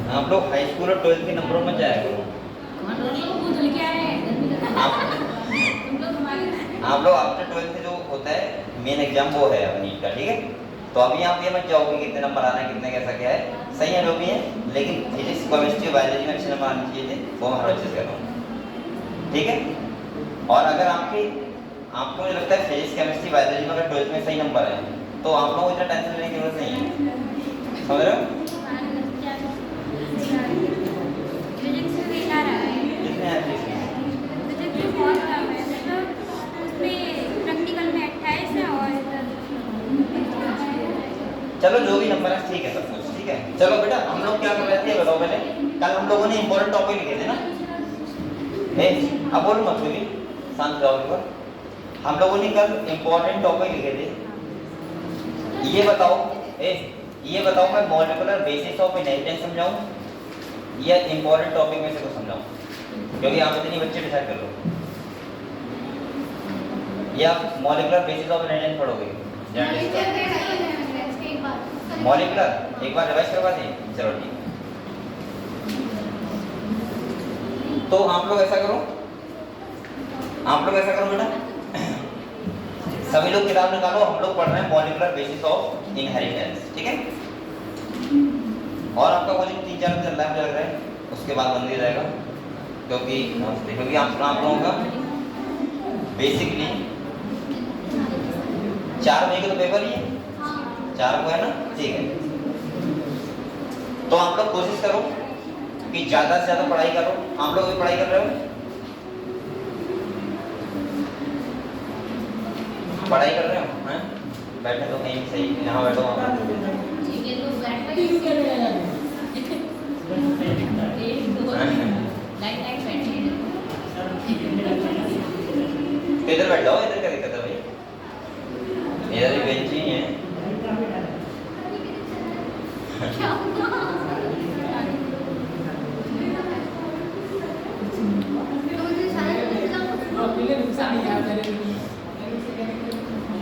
आप लोग high school और ट्वेल्थ के नंबरों में जाया करो। आप लोग आफ्टर ट्वेल्थ से जो होता है मेन एग्जाम वो है अब नीट का, ठीक है। तो अभी आप ये मत जाओगे कितने नंबर आना है, कितने कैसा क्या है, सही है जो भी है, लेकिन फिजिक्स केमिस्ट्री बायोलॉजी में अच्छे नंबर आने चाहिए थे, वो मैं हर अच्छे से कर रहा हूँ, ठीक है। और अगर आपको मुझे लगता है फिजिक्स केमिस्ट्री बायोलॉजी में अगर ट्वेल्थ में सही नंबर है तो आप लोगों को इतना टेंशन लेने की जरूरत नहीं है, समझ रहे हो। कितने हैं फिजिक्स में? चलो जो भी नंबर है ठीक है सब कुछ, ठीक है। चलो बेटा हम लोग क्या कर रहे थे बताओ पहले। कल हम लोगों ने इंपॉर्टेंट टॉपिक लिखे थे ना, अब बोलो मत कोई भी, शांत रहो एक बार। हम लोगों ने कल इंपॉर्टेंट टॉपिक लिखे थे। ये बताओ मैं मॉलिक्यूलर बेसिस ऑफ इनहेरिटेंस समझाऊं या इंपॉर्टेंट टॉपिक में से कुछ समझाऊं, क्योंकि आप इतनी बच्चे डिसाइड कर लो। या मॉलिक्यूलर बेसिस ऑफ इनहेरिटेंस पढ़ोगे? मॉलिक्यूलर एक बार रिवाइज करवा दें, चलो ठीक। तो आप लोग ऐसा करो बेटा, सभी लोग किताब निकालो, हम लोग पढ़ रहे हैं मॉलिक्यूलर बेसिस ऑफ इनहेरिटेंस, ठीक है। और आपका कोचिंग 3-4 दिन चल रहा है मुझे लग रहा है, उसके बाद बंद हो जाएगा, क्योंकि आप लोगों का बेसिकली 4 मई के तो पेपर ही है, 4 को है ना, ठीक है। तो आप लोग कोशिश करो कि ज्यादा से ज्यादा पढ़ाई करो। आप लोग भी पढ़ाई कर रहे हो? पढ़ाई कर रहे हो हैं? बैठे तो कहीं सही, यहाँ बैठो वहाँ इधर बैठ जाओ, इधर क्या दिक्कत है भाई, इधर ही बेंच ही है।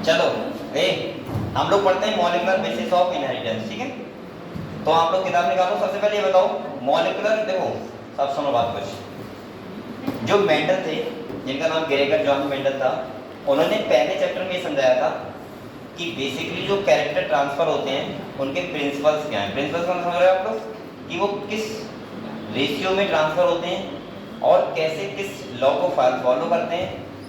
चलो हम लोग पढ़ते हैं मॉलिक्यूलर बेसिस ऑफ इनहेरिटेंस, ठीक है। तो आप लोग किताब निकालो। सबसे पहले ये बताओ मॉलिक्यूलर, देखो सब सुनो बात कुछ। जो मेंडल थे, जिनका नाम ग्रेगर जॉन मेंडल था, उन्होंने पहले चैप्टर में ये समझाया था कि बेसिकली जो कैरेक्टर ट्रांसफर होते हैं उनके प्रिंसिपल्स क्या हैं। प्रिंसिपल्स का समझ रहे हो आप लोग, कि वो किस रेशियो में ट्रांसफर होते हैं और कैसे किस लॉ को फॉलो करते हैं।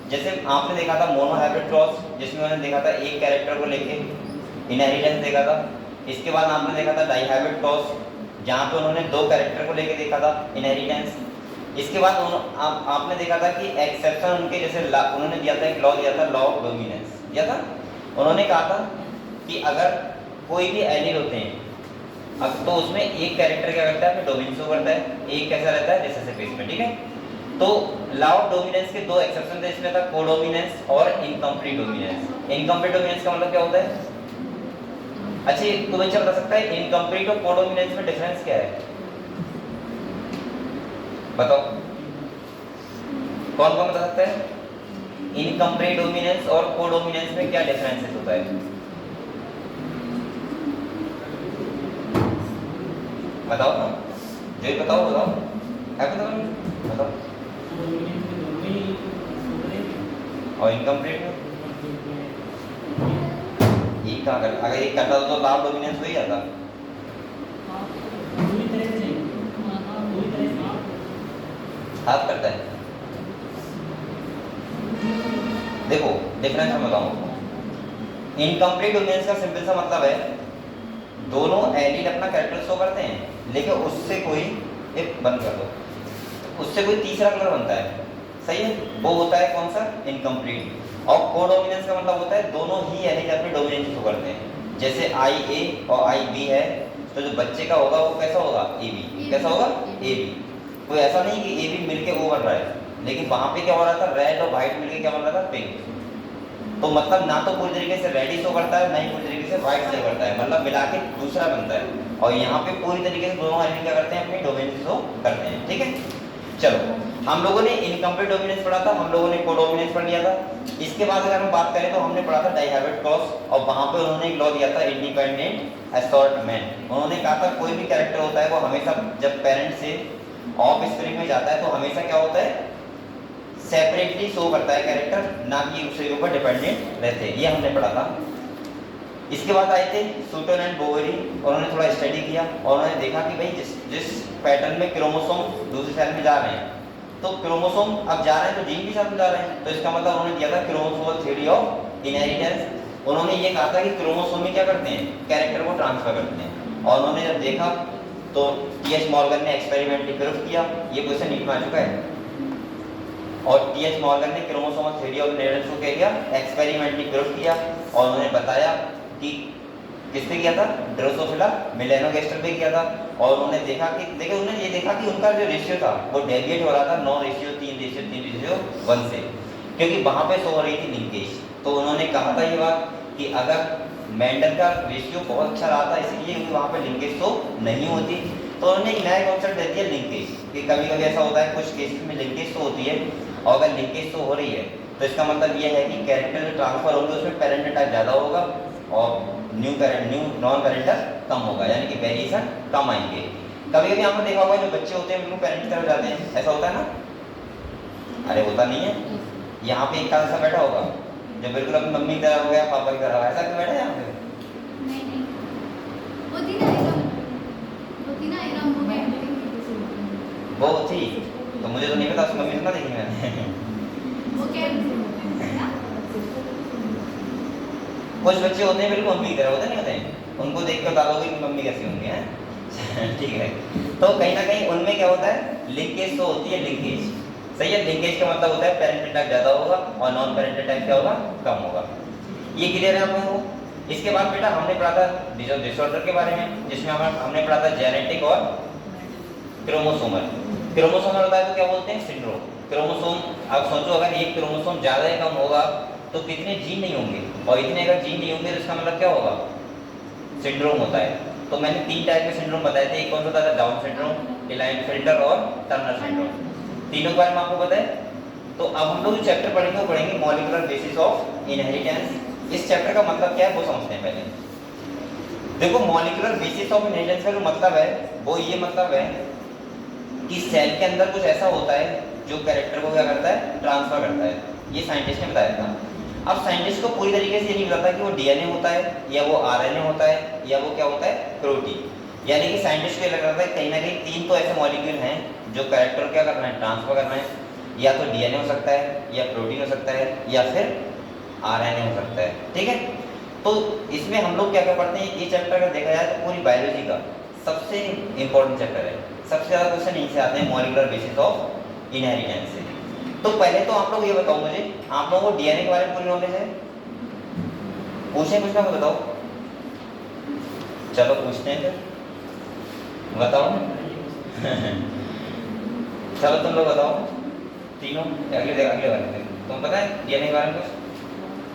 जैसे आपने देखा था मोनोहाइब्रिड क्रॉस, जिसमें उन्होंने देखा था एक कैरेक्टर को लेके इनहेरिटेंस देखा था। इसके बाद आपने देखा था डाइहाइब्रिड क्रॉस, जहाँ पे उन्होंने 2 कैरेक्टर को लेके देखा था इनहेरिटेंस। इसके बाद आपने देखा था कि एक्सेप्शन उनके, जैसे उन्होंने दिया था एक लॉ दिया था, लॉ ऑफ डोमिनेंस दिया था। उन्होंने कहा था कि अगर कोई भी एलिल होते हैं अब तो उसमें एक कैरेक्टर क्या करता है, अपने डोमिनेंस को करता है, एक कैसा रहता है रिसेसिव केस में, ठीक है। तो लॉ ऑफ डोमिनेंस के 2 एक्सेप्शन थे, इसमें था कोडोमिनेंस और इनकम्प्लीट डोमिनेंस। इनकम्प्लीट डोमिनेंस का मतलब क्या होता है? अच्छा तो बच्चा बता सकता है इनकम्प्लीट और कोडोमिनेंस में डिफरेंस क्या है? बताओ कौन कौन बता सकता है? इनकम्प्लीट डोमिनेंस और कोडोमिनेंस में क्या डिफरेंसेस होता है? बताओ ना, जो भी बताओ है बताओ। और इनकम्प्लीट में एक कहाँ कर, अगर एक करता तो लॉ ऑफ डोमिनेंस हो ही जाता। हाथ करता है। देखो डिफरेंस मैं बताऊं, इनकम्प्लीट डोमिनेंस का सिंपल सा मतलब है दोनों एलिल अपना कैरेक्टर शो करते हैं, लेकिन उससे कोई एक बंद कर दो, उससे कोई तीसरा कलर बनता है, सही है, वो होता है कौन सा? इनकम्प्लीट। और कोडोमिनेंस का मतलब होता है दोनों ही एलिल अपने डोमिनेंस शो करते हैं। जैसे आई ए और आई बी है, तो जो बच्चे का होगा वो कैसा होगा? A B. कैसा होगा? A B. कोई ऐसा नहीं कि ए बी मिलके ओ बन रहा है, लेकिन वहां पे क्या हो रहा था, रेड और व्हाइट मिलके क्या बन रहा था? पिंक। तो मतलब ना तो पूरी तरीके से रेड ही शो करता है, ना ही पूरी तरीके से व्हाइट शो करता है, मतलब मिला के दूसरा बनता है। और यहाँ पे पूरी तरीके से दोनों एलिमेंट क्या करते हैं? अपनी डोमेन शो करते हैं, ठीक है। चलो, हम लोगों ने इनकम्प्लीट डोमिनेंस पढ़ा था, हम लोगों ने कोडोमिनेंस पढ़ लिया था। इसके बाद अगर हम बात करें तो हमने पढ़ा था डाइहैबिट क्लॉज, और वहां पे उन्होंने एक लॉ दिया था इंडिपेंडेंट असॉर्टमेंट। उन्होंने कहा था कोई भी कैरेक्टर होता है वो हमेशा जब पेरेंट से ऑफ स्प्रिंग में जाता है तो हमेशा क्या होता है, सेपरेटली शो करता है कैरेक्टर, ना कि दूसरे के ऊपर डिपेंडेंट रहते हैं। ये हमने पढ़ा था। इसके बाद आए थे सूटन एंड बोवेरी, उन्होंने थोड़ा स्टडी किया और उन्होंने देखा कि भाई जिस पैटर्न में क्रोमोसोम दूसरी सेल में जा रहे हैं, तो क्रोमोसोम अब जा रहे हैं तो जीन भी साथ में जा रहे हैं, तो इसका मतलब उन्होंने दिया था क्रोमोसोमल थ्योरी ऑफ इनहेरिटेंस। उन्होंने ये कहा था कि क्रोमोसोम में क्या करते हैं, कैरेक्टर को ट्रांसफर करते हैं। और उन्होंने जब देखा तो टी.एच. मॉर्गन ने एक्सपेरिमेंटली प्रूफ किया, ये क्वेश्चन नीट में आ चुका है। और टी.एच. मॉर्गन ने क्रोमोसोमल थ्योरी ऑफ इनहेरिटेंस को क्या किया, एक्सपेरिमेंटली प्रूफ किया, और उन्होंने बताया कि किस पे किया था, ड्रोसोफिला मेलेनोगास्टर पे किया था। और उन्होंने देखा कि देखिए उन्होंने ये देखा कि उनका जो रेशियो था वो डेविएट हो रहा था 9:3:3:1 से, क्योंकि वहां पे शो हो रही थी लिंकेज। तो उन्होंने कहा था ये बात कि अगर मेंडल का रेशियो बहुत अच्छा रहा था इसलिए वहां पे लिंकेज शो नहीं होती। तो उन्होंने एक नया कॉन्सेप्ट दे दिया लिंकेज, कि कभी कभी ऐसा होता है कुछ केसेस में लिंकेज शो होती है, और अगर लिंकेज शो हो रही है तो इसका मतलब ये है कि कैरेक्टर जो ट्रांसफर होंगे उसमें पेरेंटल टाइप ज़्यादा होगा और न्यू नॉन पेरेंटल कम होगा, यानी कि वेरिएशन कम आएंगे। कभी कभी आपने देखा होगा जो बच्चे होते हैं बिल्कुल पेरेंट्स की तरफ जाते हैं, ऐसा होता है ना? अरे होता नहीं है? यहाँ पे एक काल सा बैठा होगा जो बिल्कुल अपनी मम्मी की तरह हो गया, पापा की तरह, ऐसा क्यों बैठा है यहाँ पे? नहीं होती ना एकदम वो थी तो मुझे तो नहीं पता, उसकी मम्मी से ना देखी मैंने। वो क्या कुछ बच्चे होते हैं बिल्कुल मम्मी की तरह, होते नहीं होते हैं, उनको देख कर बता दोगे कि मम्मी कैसी होंगी, हैं? ठीक है। तो कहीं ना कहीं उनमें क्या होता है, लिंकेज तो होती है, लिंकेज सही है। लिंकेज का मतलब होता है पेरेंटल टाइप ज़्यादा होगा और नॉन पेरेंटल टाइप क्या होगा, कम होगा। ये क्लियर है आप लोगों को? इसके बाद बेटा हमने पढ़ा था डिसऑर्डर के बारे में, जिसमें हमने पढ़ा था जेनेटिक और क्रोमोसोमल। क्रोमोसोमल होता है तो क्या बोलते हैं, सिंड्रोम। क्रोमोसोम, आप सोचो अगर एक क्रोमोसोम ज़्यादा या कम होगा तो कितने जीन नहीं होंगे, और इतने अगर जीन नहीं होंगे तो इसका मतलब क्या होगा, सिंड्रोम होता है। तो मैंने 3 टाइप के सिंड्रोम बताए थे, एक कौन सा था, डाउन सिंड्रोम, क्लाइनफेल्टर और टर्नर सिंड्रोम। तीनों के बारे में आपको पता है। तो अब हम लोग जो चैप्टर पढ़ेंगे वो पढ़ेंगे मॉलिक्यूलर बेसिस ऑफ इनहेरिटेंस। इस चैप्टर का मतलब क्या है वो समझते हैं पहले। देखो मॉलिक्यूलर बेसिस ऑफ इनहेरिटेंस का जो मतलब है वो ये मतलब है कि सेल के अंदर कुछ ऐसा होता है जो कैरेक्टर को क्या करता है, ट्रांसफर करता है। ये साइंटिस्ट ने बताया था। अब साइंटिस्ट को पूरी तरीके से ये नहीं बताता कि वो डीएनए होता है या वो आरएनए होता है या वो क्या होता है, प्रोटीन। यानी कि साइंटिस्ट को ये लग रहा था कहीं ना कहीं 3 तो ऐसे मॉलिक्यूल हैं जो कैरेक्टर क्या करना है, ट्रांसफर करना है। या तो डीएनए हो सकता है, या प्रोटीन हो सकता है, या फिर आरएनए हो सकता है। ठीक है। तो इसमें हम लोग क्या क्या पढ़ते हैं, ये चैप्टर अगर देखा जाए तो पूरी बायोलॉजी का सबसे इंपॉर्टेंट चैप्टर है। सबसे ज़्यादा क्वेश्चन यहीं से आते हैं मॉलिक्यूलर बेसिस ऑफ इनहेरिटेंस से। तो पहले तो आप लोग ये बताओ मुझे, आप लोगों को डीएनए के बारे में पूरी नॉलेज है? पूछे कुछ ना कुछ बताओ। चलो पूछते हैं फिर, बताओ। चलो तुम लोग बताओ तीनों, अगले वाले तुम पता है डीएनए के बारे में कुछ?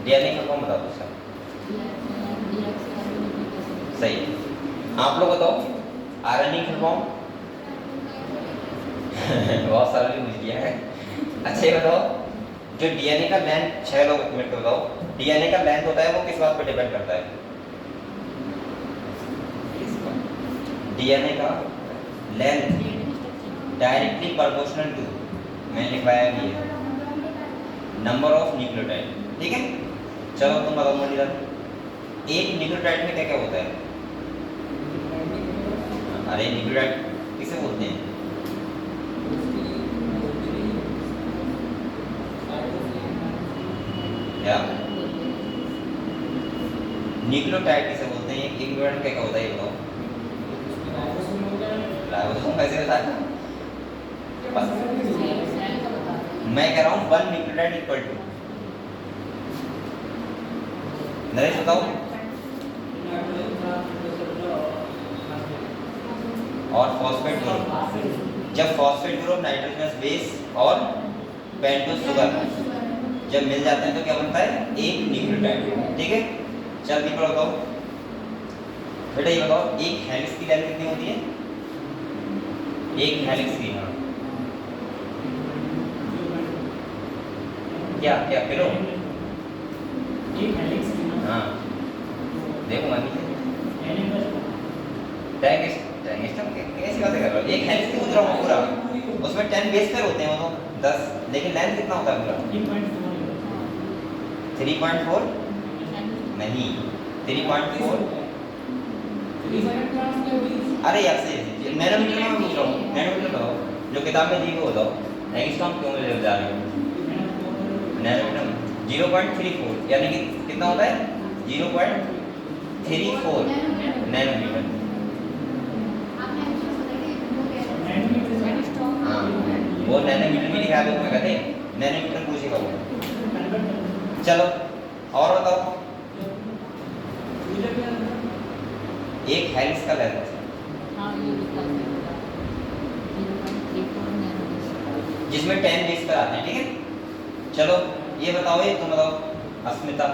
डीएनए का कौन बताओ उसका? सही है। आप लोग बताओ आरएनए फुल फॉर्म? बहुत सारा भी पूछ लिया है। अच्छा ये बताओ जो डीएनए का लेंथ, 6 लोग मेरे को बताओ, डीएनए का लेंथ होता है वो किस बात पर डिपेंड करता है? डीएनए का लेंथ डायरेक्टली प्रोपोर्शनल टू, मैंने लिखवाया भी है, नंबर ऑफ न्यूक्लियोटाइड। ठीक है। चलो तुम बताओ मुझे, एक न्यूक्लियोटाइड में क्या क्या होता है? अरे न्यूक्लियोटाइड किसे बोलते हैं? क्या न्यूक्लियोटाइड किसे बोलते हैं? एक न्यूक्लियोटाइड क्या क्या होता है ये बताओ। राइबोसोम कैसे होता है? मैं कह रहा हूँ 1 न्यूक्लियोटाइड इक्वल टू, नरेश बताओ। और फॉस्फेट ग्रुप, जब फॉस्फेट ग्रुप नाइट्रोजनस बेस और पेंटोस शुगर जब मिल जाते हैं तो क्या बनता है, एक न्यूक्लियोटाइड। ठीक है। चल दीपक बताओ बेटा, ये बताओ एक हेलिक्स की लेंथ कितनी होती है? एक हेलिक्स की, हाँ क्या क्या फिर एक हेलिक्स की ना हाँ देखो मैं टैंगस्टन कैसी बातें कर रहा हूँ? एक हेलिक्स की पूछ रहा हूँ पूरा, उसमें 10 बेस पेयर होते हैं वो तो 10, लेकिन लेंथ कितना होता है पूरा? 3.4 नहीं 3.4। अरे यार से नैनोमीटर में पूछ रहा हूँ, नैनोमीटर बताओ जो किताब में दी वो बताओ। एंगस्ट्रॉम क्यों ले जा रहे हो? नैनोमीटर 0.34 यानी कि कितना होता है? 0.34 नैनोमीटर। हाँ वो नैनोमीटर भी लिखा है बुक में, कहते नैनोमीटर पूछेगा वो। चलो और बताओ एक हेलिक्स का लेंथ जिसमें 10 बेस पर आते हैं, ठीक है। चलो ये बताओ, ये तुम बताओ अस्मिता,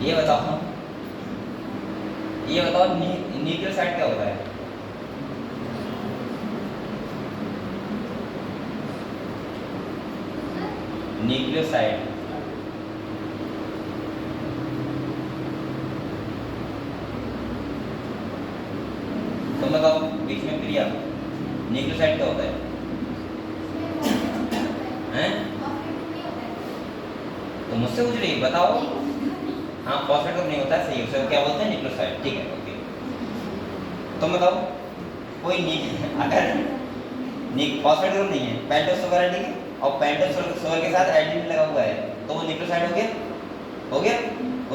ये बताओ न्यूक्लियोसाइड क्या होता है? न्यूक्लियोसाइड तुम बताओ बीच में प्रिया, न्यूक्लियोसाइड क्या होता है? हैं? तो मुझसे पूछ रही बताओ। हाँ फॉस्फेट ग्रुप नहीं होता है, सही, उसे क्या बोलते हैं? न्यूक्लियोसाइड, ठीक है ओके। तुम बताओ कोई नहीं अगर फॉस्फेट ग्रुप नहीं है, पेंटोस सुगर है, ठीक है, और पेंटोस सुगर के साथ एडेनिन लगा हुआ है तो वो न्यूक्लियोसाइड हो गया, हो गया।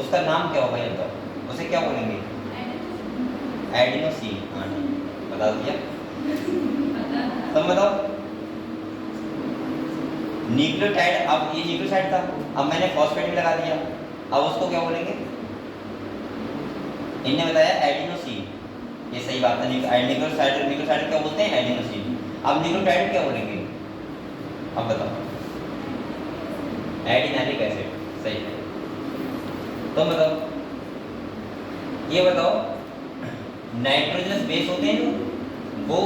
उसका नाम क्या होगा ये बताओ, उसे क्या बोलेंगे? एडिनोसिन। हाँ बता दिया। तुम बताओ न्यूक्लियोटाइड, अब ये न्यूक्लियोसाइड था, अब मैंने फॉस्फेट लगा दिया, अब उसको क्या बोलेंगे? इनने बताया एडिनोसिन, ये सही बात है। न्यूक्लियोसाइड क्या बोलते हैं? एडिनोसिन। अब न्यूक्लियोटाइड क्या बोलेंगे? अब बताओ। एडिनालिक एसिड, सही है। तुम बताओ, ये बताओ नाइट्रोजनस बेस होते हैं जो वो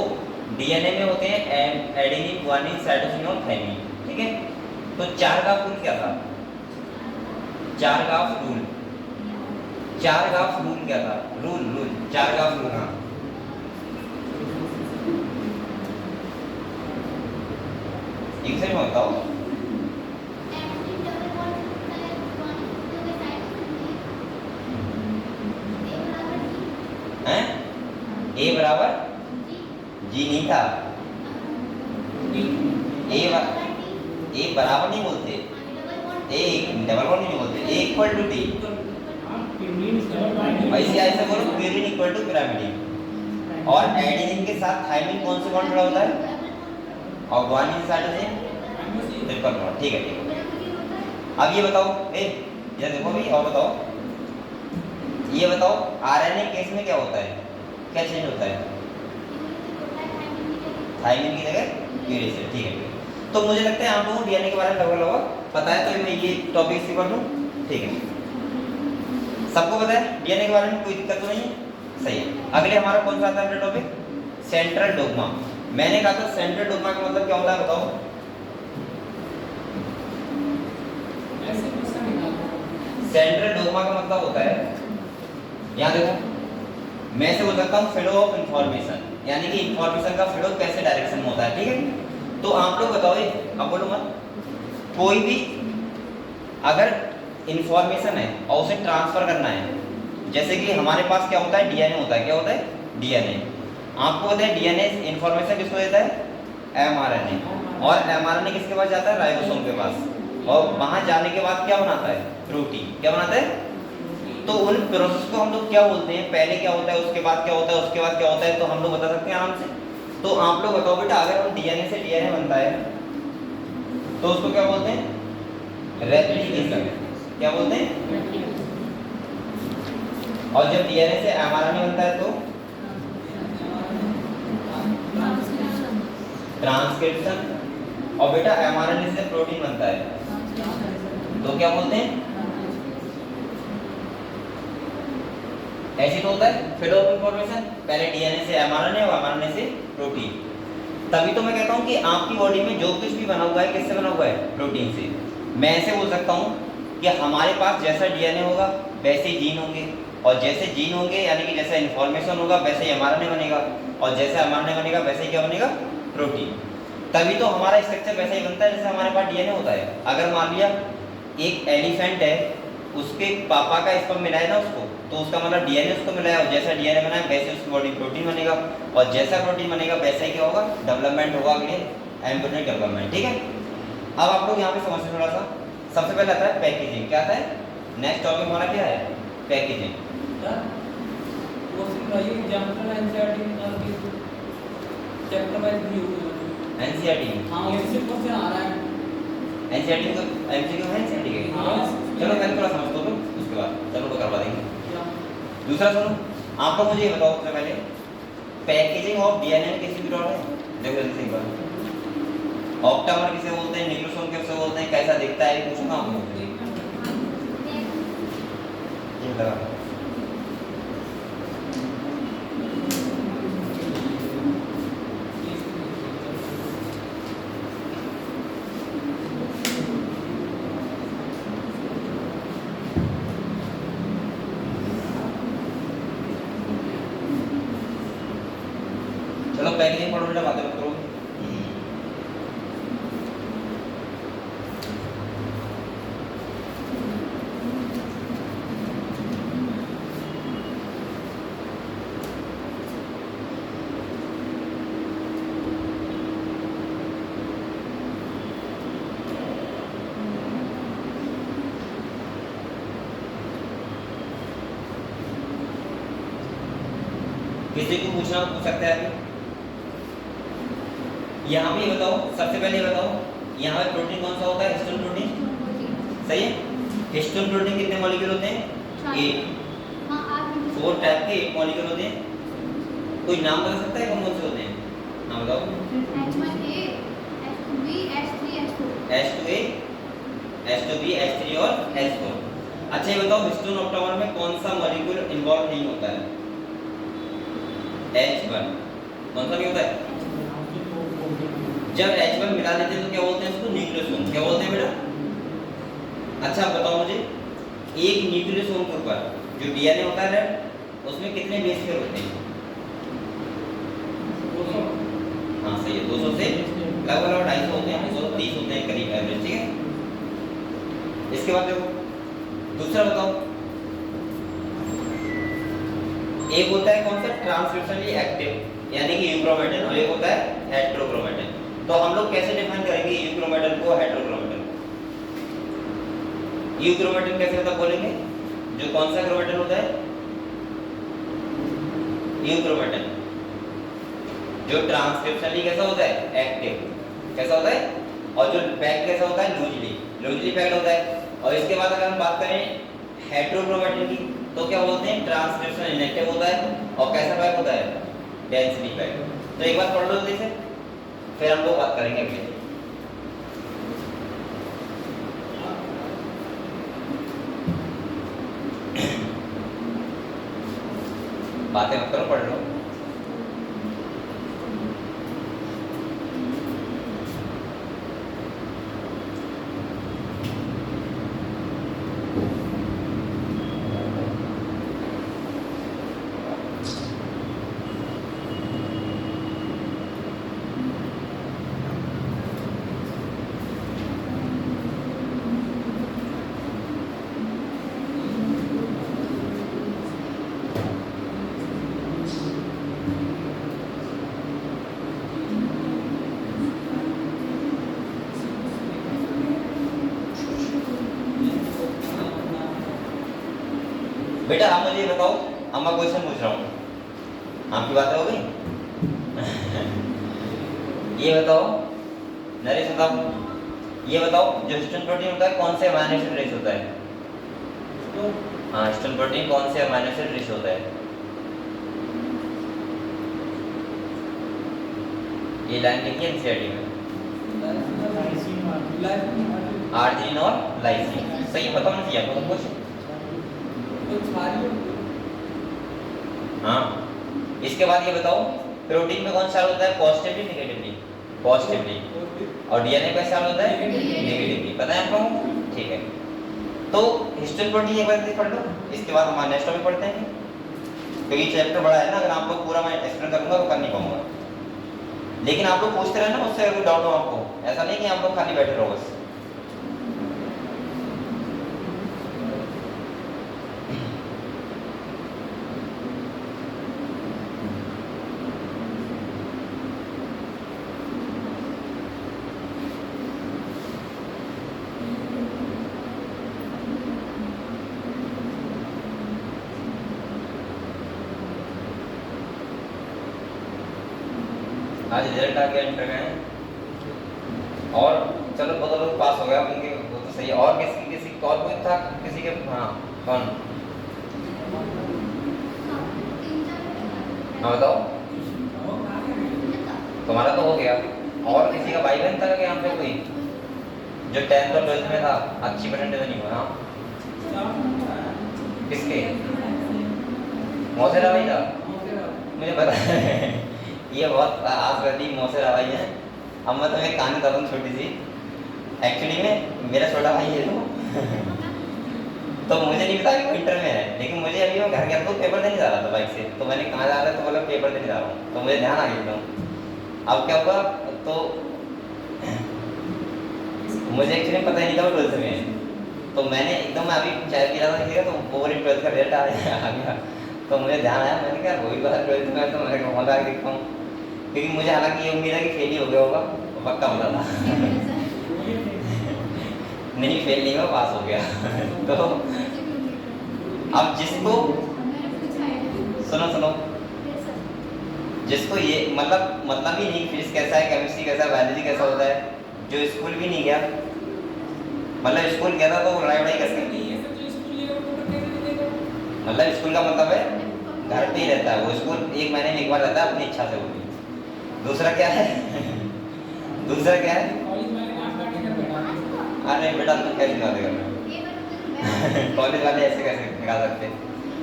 डीएनए में होते हैं एडेनिन, गुआनिन, साइटोसिन और थाइमिन, ठीक है। तो चारगाफ रूल क्या था? चारगाफ रूल क्या था? Rule चारगाफ rule. हाँ एक से मैं बताओ। हैं? ए बराबर जी नहीं था, ए बराबर नहीं बोलते, ए डबल बॉन्ड नहीं बोलते, ए इक्वल टू टी। ऐसे बोलो प्यूरिन इक्वल टू पिरामिडिन। और एडेनिन के साथ थाइमिन कौन से बॉन्ड जुड़ा होता है? और गुआनिन साइटोसिन ट्रिपल बॉन्ड, ठीक है ठीक है। अब ये बताओ, ये देखो भाई, और बताओ ये बताओ आरएनए केस में क्या होता है, क्या चेंज होता है? थाइमिन की जगह यूरेसिल, ठीक है। तो मुझे लगता है आप लोगों को डीएनए के बारे में लगभग पता है, तो मैं ये टॉपिक से कर लूँ, ठीक है। सबको पता है डीएनए के बारे में, कोई दिक्कत तो नहीं है, सही है। अगले हमारा कौन सा आता है टॉपिक? Central dogma. मैंने कहा था सेंट्रल डोग्मा का मतलब क्या होता है बताओ? सेंट्रल डोग्मा का मतलब होता है, यहाँ देखो मैं से बोल सकता हूँ फ्लो ऑफ इंफॉर्मेशन, यानी कि इंफॉर्मेशन का फ्लो कैसे डायरेक्शन में होता है, ठीक है। तो आप लोग बताओ, अब बोलो मत, कोई भी अगर इंफॉर्मेशन है और उसे ट्रांसफर करना है, जैसे कि हमारे पास क्या होता है? डीएनए होता है, क्या होता है? डीएनए। आपको पता है डीएनए इंफॉर्मेशन किसको देता है? एमआरएनए। और एमआरएनए किसके पास जाता है? राइबोसोम के पास। और वहां जाने के बाद क्या बनाता है? प्रोटीन। क्या बनाता है? तो उन प्रोसेस को हम लोग क्या बोलते हैं? पहले क्या होता है, उसके बाद क्या होता है, उसके बाद क्या होता है, तो हम लोग बता सकते हैं आराम से। तो आप लोग बताओ बेटा, अगर हम डीएनए से डीएनए बनता है तो उसको क्या बोलते हैं? रेप्लिकेशन। क्या बोलते हैं? और जब डीएनए से एमआरएनए बनता है तो ट्रांसक्रिप्शन। और बेटा एमआरएनए से प्रोटीन बनता है तो क्या बोलते हैं? ऐसे तो होता है फ्लो ऑफ इंफॉर्मेशन, पहले डीएनए से एमआरएनए और एमआरएनए से प्रोटीन। तभी तो मैं कहता हूं कि आपकी बॉडी में जो कुछ भी बना हुआ है किससे बना हुआ है? प्रोटीन से। मैं ऐसे बोल सकता हूँ कि हमारे पास जैसा डीएनए होगा वैसे ही जीन होंगे, और जैसे जीन होंगे यानी कि जैसा इन्फॉर्मेशन होगा वैसे ही एमआरएनए बनेगा, और जैसे एमआरएनए बनेगा वैसे ही क्या बनेगा, प्रोटीन। तभी तो हमारा स्ट्रक्चर वैसा ही बनता है जैसे हमारे पास डीएनए होता है। अगर मान लिया एक एलिफेंट है, उसके पापा का स्पर्म मिला है ना उसको, तो उसका मतलब डीएनए उसको मिला है, और जैसा डीएनए बना है वैसे उसकी बॉडी प्रोटीन बनेगा, और जैसा प्रोटीन बनेगा वैसे ही क्या होगा, डेवलपमेंट होगा अगले एम्ब्रियोनिक डेवलपमेंट। ठीक है, अब आप लोग यहाँ पे समझते थोड़ा सा। सबसे पहले आता है पैकेजिंग। क्या आता है? नेक्स्ट टॉपिक हमारा क्या है? पैकेजिंग। वो सिखाइए एग्जांपल एनसीईआरटी निकाल के चैप्टर वाइज भी होगा। एनसीईआरटी हां इससे क्वेश्चन आ रहा है। एनसीईआरटी को एमसीक्यू है एनसीईआरटी के। हां चलो पहले थोड़ा समझ दो, उसके बाद चलो तो करवा देंगे। क्या दूसरा सुनो, आप लोग मुझे ये बताओ सबसे पहले पैकेजिंग ऑफ डीएनए में किसी भी डॉट है? देखो जल्दी से एक बार। ऑक्टामर किसे बोलते हैं, न्यूक्लियोसोम किसे बोलते हैं, कैसा दिखता है, पूछो ना आप लोग। ये लगा चलो पैकेजिंग पढ़ो बेटा, बातें मत करो। किसी को पूछना पूछ सकते हैं अभी। यहाँ पे ये बताओ, सबसे पहले ये बताओ यहाँ पे प्रोटीन कौन सा होता है? Histone protein. सही है। हिस्टोन प्रोटीन कितने मॉलिक्यूल होते हैं? 8। 4 टाइप के 8 मॉलिक्यूल होते हैं। कोई नाम बता सकता है कौन कौन से होते हैं? नाम बताओ। H1A, H2B, H3, H4। H2A, H2B, H3 और H4। अच्छा ये बताओ हिस्टोन ऑक्टामर में कौन सा मॉलिक्यूल इन्वॉल्व नहीं होता है? H1 कौन सा नहीं होता है? जब H1 मिला देते हैं तो क्या बोलते हैं उसको? न्यूक्लियोसोम। क्या बोलते हैं बेटा? अच्छा बताओ मुझे, एक न्यूक्लियोसोम के ऊपर जो डीएनए होता है उसमें कितने बेस पेयर होते हैं? 200। हाँ सही है, 200 से लगभग 250 होते हैं, 230 होते हैं करीब एवरेज। ठीक है, इसके बाद देखो दूसरा बताओ, एक होता है कौन सा? ट्रांसक्रिप्शनली एक्टिव यानी कि यूक्रोमेटिन, और एक होता है हेटेरोक्रोमेटिन। तो हम लोग कैसे डिफाइन करेंगे यूक्रोमेटिन को, हेटेरोक्रोमेटिन को? यूक्रोमेटिन कैसे मतलब बोलेंगे? जो कौन सा क्रोमेटिन होता है? यूक्रोमेटिन जो ट्रांसक्रिप्शनली कैसा होता है? एक्टिव। कैसा होता है? और जो पैक्ड कैसा होता है? लूजली पैक्ड होता है। और इसके बाद अगर हम बात करें हेटेरोक्रोमेटिन की, तो क्या बोलते हैं? ट्रांसक्रिप्शन इनएक्टिव होता है। और कैसा पैक होता है? Density pack. तो एक बार पढ़ लो जल्दी से, फिर हम लोग बात करेंगे अगले। बातें मत करो, पढ़ लो। बेटा आप मुझे बताओ, अब मैं क्वेश्चन पूछ रहा हूँ, आपकी बातें हो गई? ये बताओ नरेश, बताओ ये बताओ जो हिस्टोन प्रोटीन होता है कौन से अमीनो एसिड रिच होता है? हाँ हिस्टोन प्रोटीन कौन से अमीनो एसिड रिच होता है? ये लाइन लिखी है एनसीईआरटी में, आर्जिनिन और लाइसिन। सही है, बताओ ना चाहिए आपको सब कुछ। हाँ इसके बाद ये बताओ प्रोटीन में कौन सा होता है? Positively negatively? पॉजिटिवली। और डीएनए का चार्ज होता है Negative. नेगेटिवली, पता है आप लोगों को? ठीक है, तो हिस्टोरी प्रोटीन एक बार पढ़ लो, इसके बाद हमारे नेक्स्ट टॉपिक पढ़ते हैं, क्योंकि चैप्टर बड़ा है ना, अगर आप लोग पूरा मैं एक्सप्लेन करूंगा तो कर नहीं पाऊंगा। लेकिन आप लोग पूछते रहना मुझसे अगर कोई डाउट हो आपको, ऐसा नहीं कि आप लोग खाली बैठे रहो बस। आज रिजल्ट आ गया इंटर का है, और चलो बहुत लोग पास हो गया उनके, वो तो सही है। और किसी और कोई था किसी के? हाँ कौन? हाँ बताओ, तुम्हारा तो हो गया। और किसी का भाई बहन था क्या यहाँ पे कोई जो 10th और 12th में था, अच्छी परसेंटेज नहीं हुआ? किसके? मौसेरा भाई था, मुझे पता है ये बहुत आसवती मौसेरा भाई है। अब मैं तुम्हें कहानी बताता हूँ छोटी सी। एक्चुअली में मेरा छोटा भाई है तो मुझे नहीं पता कि वो इंटर में है, लेकिन मुझे अभी मैं घर गया तो पेपर देने जा रहा था बाइक से, तो मैंने कहाँ जा रहा है तो बोला पेपर देने जा रहा हूँ, तो मुझे ध्यान आ गया एकदम। अब क्या हुआ तो मुझे एक्चुअली पता ही नहीं था वो 12th में है, तो मैंने एकदम अभी चाय पी रहा था किसी का, तो वो बोले 12th का रिजल्ट आ गया, तो मुझे ध्यान आया, मैंने कहा वही बात 12th में, तो मैंने कहा देखता हूँ, क्योंकि मुझे हालांकि ये उम्मीद है कि फेल ही हो गया होगा, तो पक्का होता था नहीं फेल नहीं हुआ, पास हो गया तो अब जिसको सुनो जिसको ये मतलब ही नहीं फिजिक्स कैसा है, केमिस्ट्री कैसा है, बायोलॉजी कैसा होता है, जो स्कूल भी नहीं गया, मतलब स्कूल गया था तो लड़ाई करके, मतलब स्कूल का मतलब है घर पे ही रहता है वो, स्कूल 1 महीने में एक बार रहता है अपनी इच्छा से, वो भी। दूसरा क्या है दूसरा क्या है? अरे बेटा तुम कैसे निकाल देगा कॉलेज वाले ऐसे कैसे निकाल सकते हैं?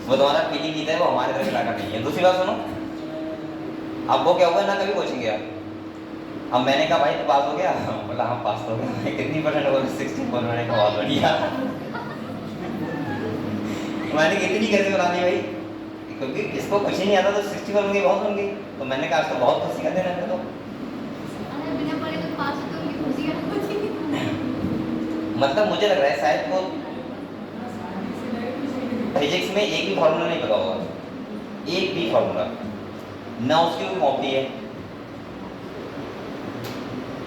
वो तुम्हारा पीटी गीता है, वो हमारे तरफ इलाका नहीं है। दूसरी बात सुनो, अब वो क्या हुआ ना, कभी कोचिंग गया, अब मैंने कहा भाई तो पास हो गया, बोला हाँ पास हो गया, कितनी परसेंट हो गया? 64। मैंने कहा बहुत बढ़िया मैंने कितनी कैसे बना दी भाई, क्योंकि इसको कुछ ही नहीं आता, तो 64 होंगे बहुत होंगे, तो मैंने कहा आज तो बहुत खुशी का दिन है। तो मतलब मुझे लग रहा है शायद वो फिजिक्स में एक भी फॉर्मूला नहीं पता होगा, एक भी फॉर्मूला ना, उसकी कोई कॉपी है।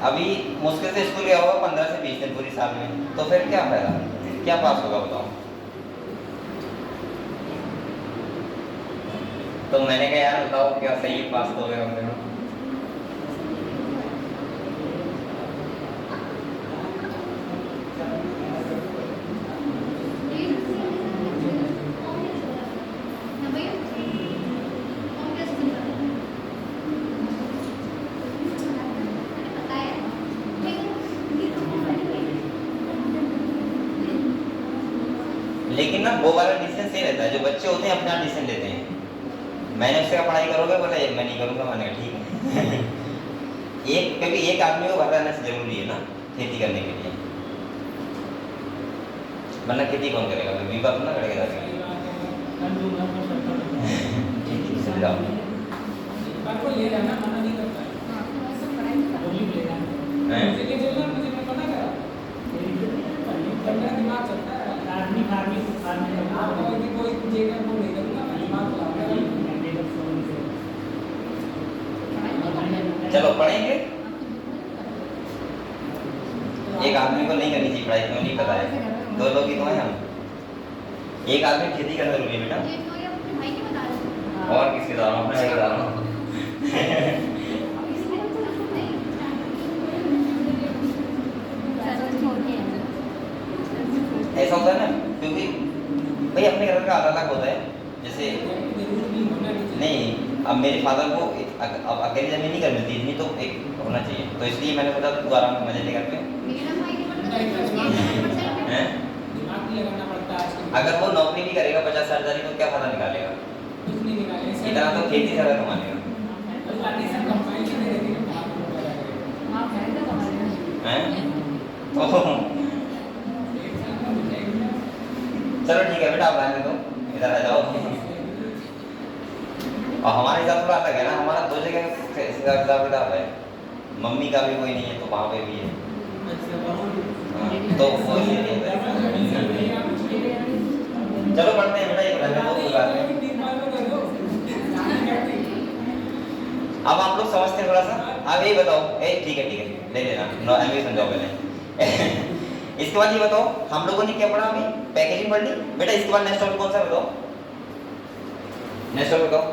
अभी मुश्किल से स्कूल गया होगा 15 से 20 दिन पूरी साल में, तो फिर क्या फायदा, क्या पास होगा बताओ? तो मैंने कहा यार बताओ क्या सही है, पास तो हो गया हम दोनों। लेकिन ना वो वाला डिसीजन सही रहता है, जो बच्चे होते हैं अपने आप डिसीजन लेते हैं। मैंने उससे कहा पढ़ाई करोगे, बोला मैं नहीं करूँगा, मैंने कहा ठीक है क्योंकि एक आदमी को घर रहना जरूरी है ना खेती करने के लिए, वरना खेती कौन करेगा? बीवी बाप ना करेगा चलो पढ़ेंगे। एक आदमी को नहीं करनी चाहिए पढ़ाई, क्यों नहीं पता है? 2 लोग ही तो हैं हम, एक आदमी खेती करना जरूरी है बेटा। और किसकी दाम? अपने भाई की दाम ऐसा होता है ना, क्योंकि भाई अपने घर का अलग अलग होता है। जैसे नहीं, अब मेरे फादर को अब अकेली जमीन नहीं कर मिलती इतनी, तो एक होना चाहिए, तो इसलिए मैंने सोचा तू आराम से मजे ले करके। अगर वो नौकरी भी करेगा 50,000 तो क्या फायदा निकालेगा? इतना तो खेती से कमा लेगा। हैं? ओह, चलो ठीक है बेटा, आप रहने दो, इधर आ जाओ। और हमारा हिसाब थोड़ा अलग है ना, हमारा दो जगह हिसाब किताब है, मम्मी का भी कोई नहीं है तो वहाँ पे भी है। हाँ, तो वो इसीलिए चलो पढ़ते हैं बेटा, ये रहने दो, कोई बात नहीं। अब आप लोग समझते हैं थोड़ा सा, अब ये बताओ, ठीक है ले लेना, नो एमबी समझाओ पहले। इसके बाद ये बताओ, हम लोगों ने क्या पढ़ा अभी, पैकेजिंग पढ़ ली बेटा। इसके बाद नेक्स्ट टॉपिक कौन सा बताओ, नेक्स्ट टॉपिक बताओ।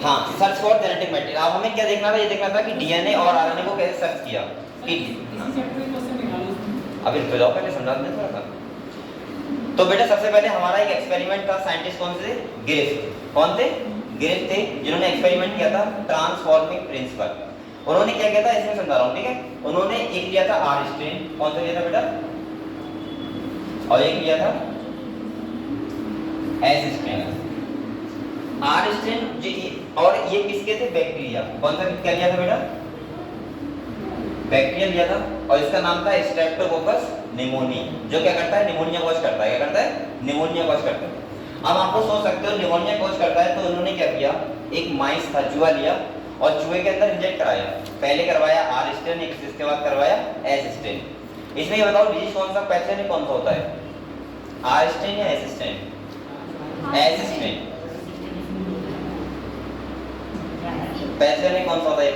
हाँ, सर्च फॉर जेनेटिक मटेरियल। अब हमें क्या देखना था, ये देखना था कि डीएनए और आरएनए को कैसे सर्च किया कि अभी रुक जाओ, पहले समझा दें थोड़ा सा। तो बेटा सबसे पहले हमारा एक एक्सपेरिमेंट था, साइंटिस्ट कौन से, ग्रिफ्थ। कौन थे, ग्रिफ्थ थे, जिन्होंने एक्सपेरिमेंट किया था ट्रांसफॉर्मिंग प्रिंसिपल। उन्होंने क्या किया था, इसमें समझा रहा हूँ, ठीक है। उन्होंने एक लिया था आर स्ट्रेन, कौन सा लिया था बेटा, और एक लिया था एस स्ट्रेन। आर स्ट्रेन और ये किसके थे, बैक्टीरिया। कौन सा क्या लिया था बेटा, बैक्टीरिया लिया था, और इसका नाम था स्ट्रेप्टोकोकस निमोनी, जो क्या करता है, निमोनिया कॉज करता है। क्या करता है, निमोनिया कॉज करता है। अब आपको सोच सकते हो निमोनिया कॉज करता है, तो उन्होंने क्या किया, एक माइस था, चूहा लिया और चूहे के अंदर इंजेक्ट कराया। पहले करवाया आर स्ट्रेन, इसके बाद करवाया एस स्ट्रेन। इसमें ये बताओ डिजीज कौन सा, पैथोजन कौन सा होता है, आर स्ट्रेन या S strain, S strain. Pathogen कौन सा होता है, ये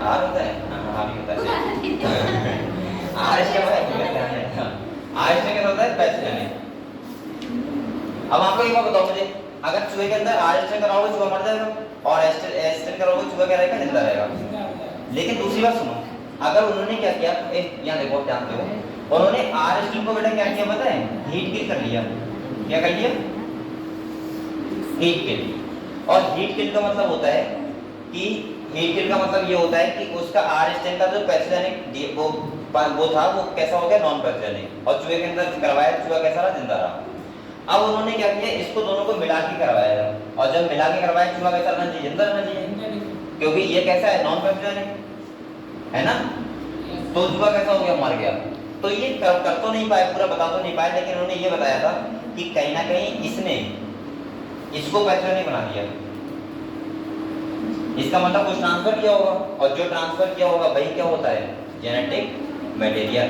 आर होता है, हाँ भी होता है। आर क्या होता है, आर क्या होता है, पैथोजन। अब आप लोग एक बात बताओ मुझे, अगर चूहे के अंदर आर स्ट्रेन कराओगे चूहा मर जाएगा, और एस स्ट्रेन कराओगे चूहा क्या रहेगा, जिंदा रहेगा। लेकिन दूसरी बात सुनो, अगर उन्होंने क्या किया, यहाँ देखो आप जानते हो, उन्होंने आर स्ट्रेन को बेटा क्या किया पता है, हीट किल कर लिया। क्या कर लिया, हीट किल। और हीट किल का मतलब होता है कि हीट किल का मतलब ये होता है कि उसका आर स्ट्रेन का जो पैथोजेनिक वो था, वो कैसा हो गया, नॉन पैथोजेनिक, और चूहे के अंदर करवाया, चूहा कैसा रहा, जिंदा रहा। अब उन्होंने क्या किया, इसको दोनों को मिला के करवाया, और जब मिला के करवाया, चूहा कैसा रहना चाहिए, जिंदा रहना चाहिए, क्योंकि ये कैसा है, नॉन पैथोजेनिक है ना। तो चूहा कैसा हो गया, मर गया। तो ये कर तो नहीं पाए, पूरा बता तो नहीं पाए, लेकिन उन्होंने ये बताया था कि कहीं ना कहीं इसने इसको पैथोजेनिक बना दिया। इसका मतलब कुछ ट्रांसफर किया होगा, और जो ट्रांसफर किया होगा वही क्या होता है, जेनेटिक मटेरियल।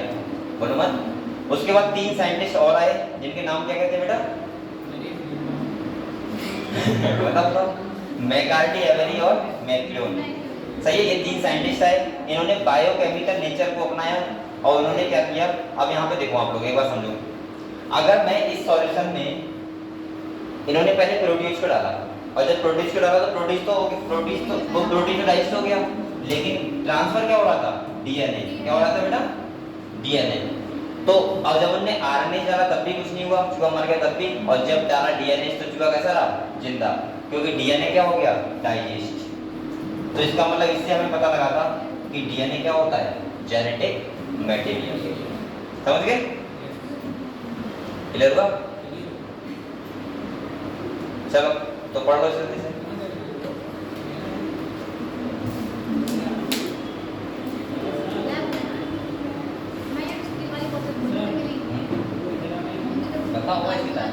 बोलो मत। उसके बाद 3 साइंटिस्ट और आए, जिनके नाम क्या कहते हैं बेटा, बताओ, मैकार्टी, एवेरी और मैक्लियोन। सही है, ये 3 साइंटिस्ट आए, इन्होंने बायोकेमिकल नेचर को अपनाया, और इन्होंने क्या किया, अब यहाँ पे देखो आप लोग एक बार समझो। अगर मैं इस सॉल्यूशन में, इन्होंने पहले प्रोड्यूस को डाला, और जब प्रोड्यूस को डाला तो प्रोटीनोडाइज्ड हो गया, लेकिन ट्रांसफर क्या हो रहा था, डीएनए। क्या हो रहा था बेटा, डीएनए। तो अब जब उन्होंने आरएनए डाला तब भी कुछ नहीं हुआ, चूहा मर गया तब भी, और जब डाला डीएनए तो चूहा कैसा रहा, जिंदा, क्योंकि डीएनए क्या हो गया, डाइजेस्ट। तो इसका मतलब इससे हमें पता लगा था कि डीएनए क्या होता है, जेनेटिक मटेरियल। समझ गए, क्लियर हुआ। चलो तो पढ़ लो जल्दी से। बताओ इसकी तरह।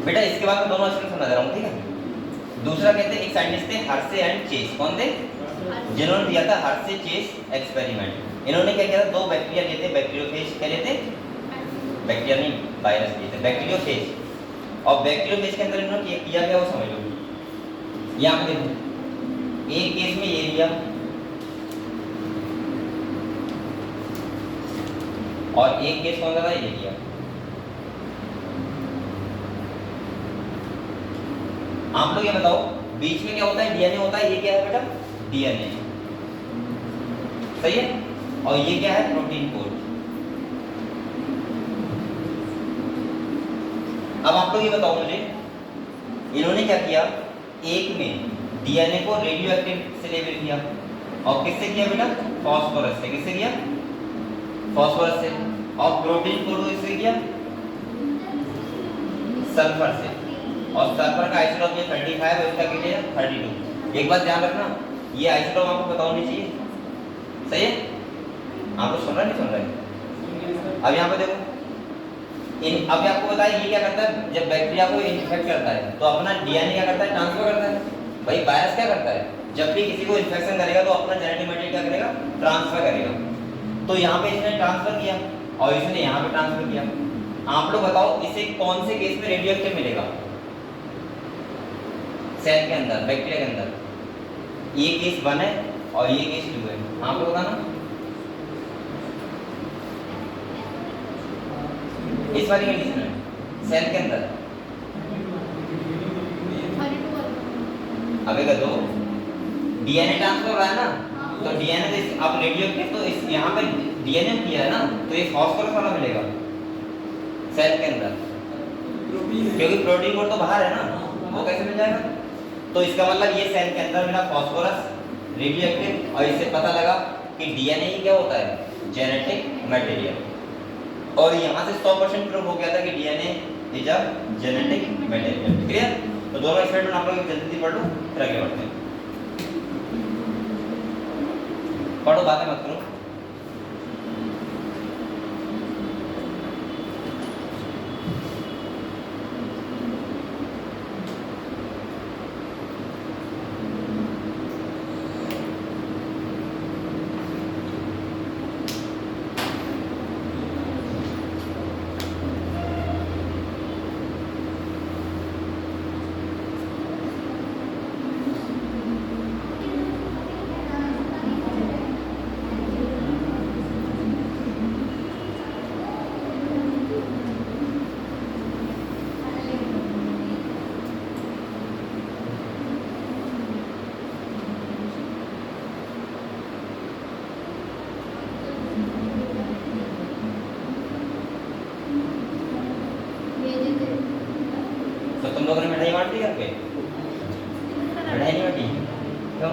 बेटा इसके बाद मैं दोनों एक्सप्लेन समझा रहा हूँ, ठीक है। दूसरा कहते हैं, एक साइंटिस्ट थे हर्से एंड चेस। कौन थे, जिन्होंने दिया था हर्से चेस एक्सपेरिमेंट। इन्होंने क्या किया था, 2 बैक्टीरिया लिए थे, बैक्टीरियोफेज क्या लिए थे, बैक्टीरिया नहीं वायरस लिए थे, बैक्टीरियोफेज। और बैक्टीरियोफेज के अंदर इन्होंने किया क्या वो समझ लो। यहाँ पे देखो, एक केस में ये लिया, और एक केस कौन सा था, ये लिया। आप लोग ये बताओ, बीच में क्या होता है, डीएनए होता है। ये क्या है बेटा, डीएनए, सही है। और ये क्या है, प्रोटीन कोड। अब आप लोग ये बताओ मुझे, इन्होंने क्या किया, एक में डीएनए को रेडियो एक्टिव से लेबल किया, और किससे किया बेटा? फास्फोरस से। किससे किया? फास्फोरस से। और प्रोटीन को किससे किया? सल्फर से। और सल्फर का आइसोटोप ये 35 और इसका कितना है? 32। एक बात ध्यान रखना, ये आइसोटोप आपको पता होनी चाहिए। सही है? आप लोग सुन रहे नहीं सुन रहे? अब यहाँ पे देखो, अभी आपको बताया ये क्या करता है, जब बैक्टीरिया को इन्फेक्ट करता है तो अपना डीएनए क्या करता है? ट्रांसफर करता है। भाई वायरस क्या करता है? जब भी किसी को इन्फेक्शन करेगा तो अपना जेनेटिक मटेरियल क्या करेगा? ट्रांसफर करेगा। तो यहाँ पे इसने ट्रांसफर किया और इसने यहाँ पे ट्रांसफर किया। आप लोग बताओ इसे कौन से केस में रेडियो एक्टिव मिलेगा? सेल के अंदर, बैक्टीरिया के अंदर। ये केस 1 है और ये केस 2 है। आप लोग बताना इस वाली कंडीशन में सेल के अंदर। अब एक दो डीएनए ट्रांसफर हो रहा है ना, तो डीएनए तो अब रेडियोएक्टिव तो इस यहाँ पे डीएनए किया है ना, तो ये फास्फोरस वाला मिलेगा सेल के अंदर, क्योंकि प्रोटीन कोड तो बाहर है ना, वो कैसे मिल जाएगा? तो इसका मतलब ये सेल के अंदर मिला फास्फोरस रेडियोएक्टिव, और इससे पता लगा कि डीएनए ही क्या होता है? Genetic material. और यहाँ से 100% प्रूव हो गया था कि DNA is a genetic material. Clear? तो दोनों एक्सपेरिमेंट आप लोग जल्दी पढ़ लो, फिर आगे बढ़ते हैं। पढ़ो, बातें मत करो। तो तुम लोगों ने मिठाई बांट दी घर पे? मिठाई नहीं बांटी क्यों?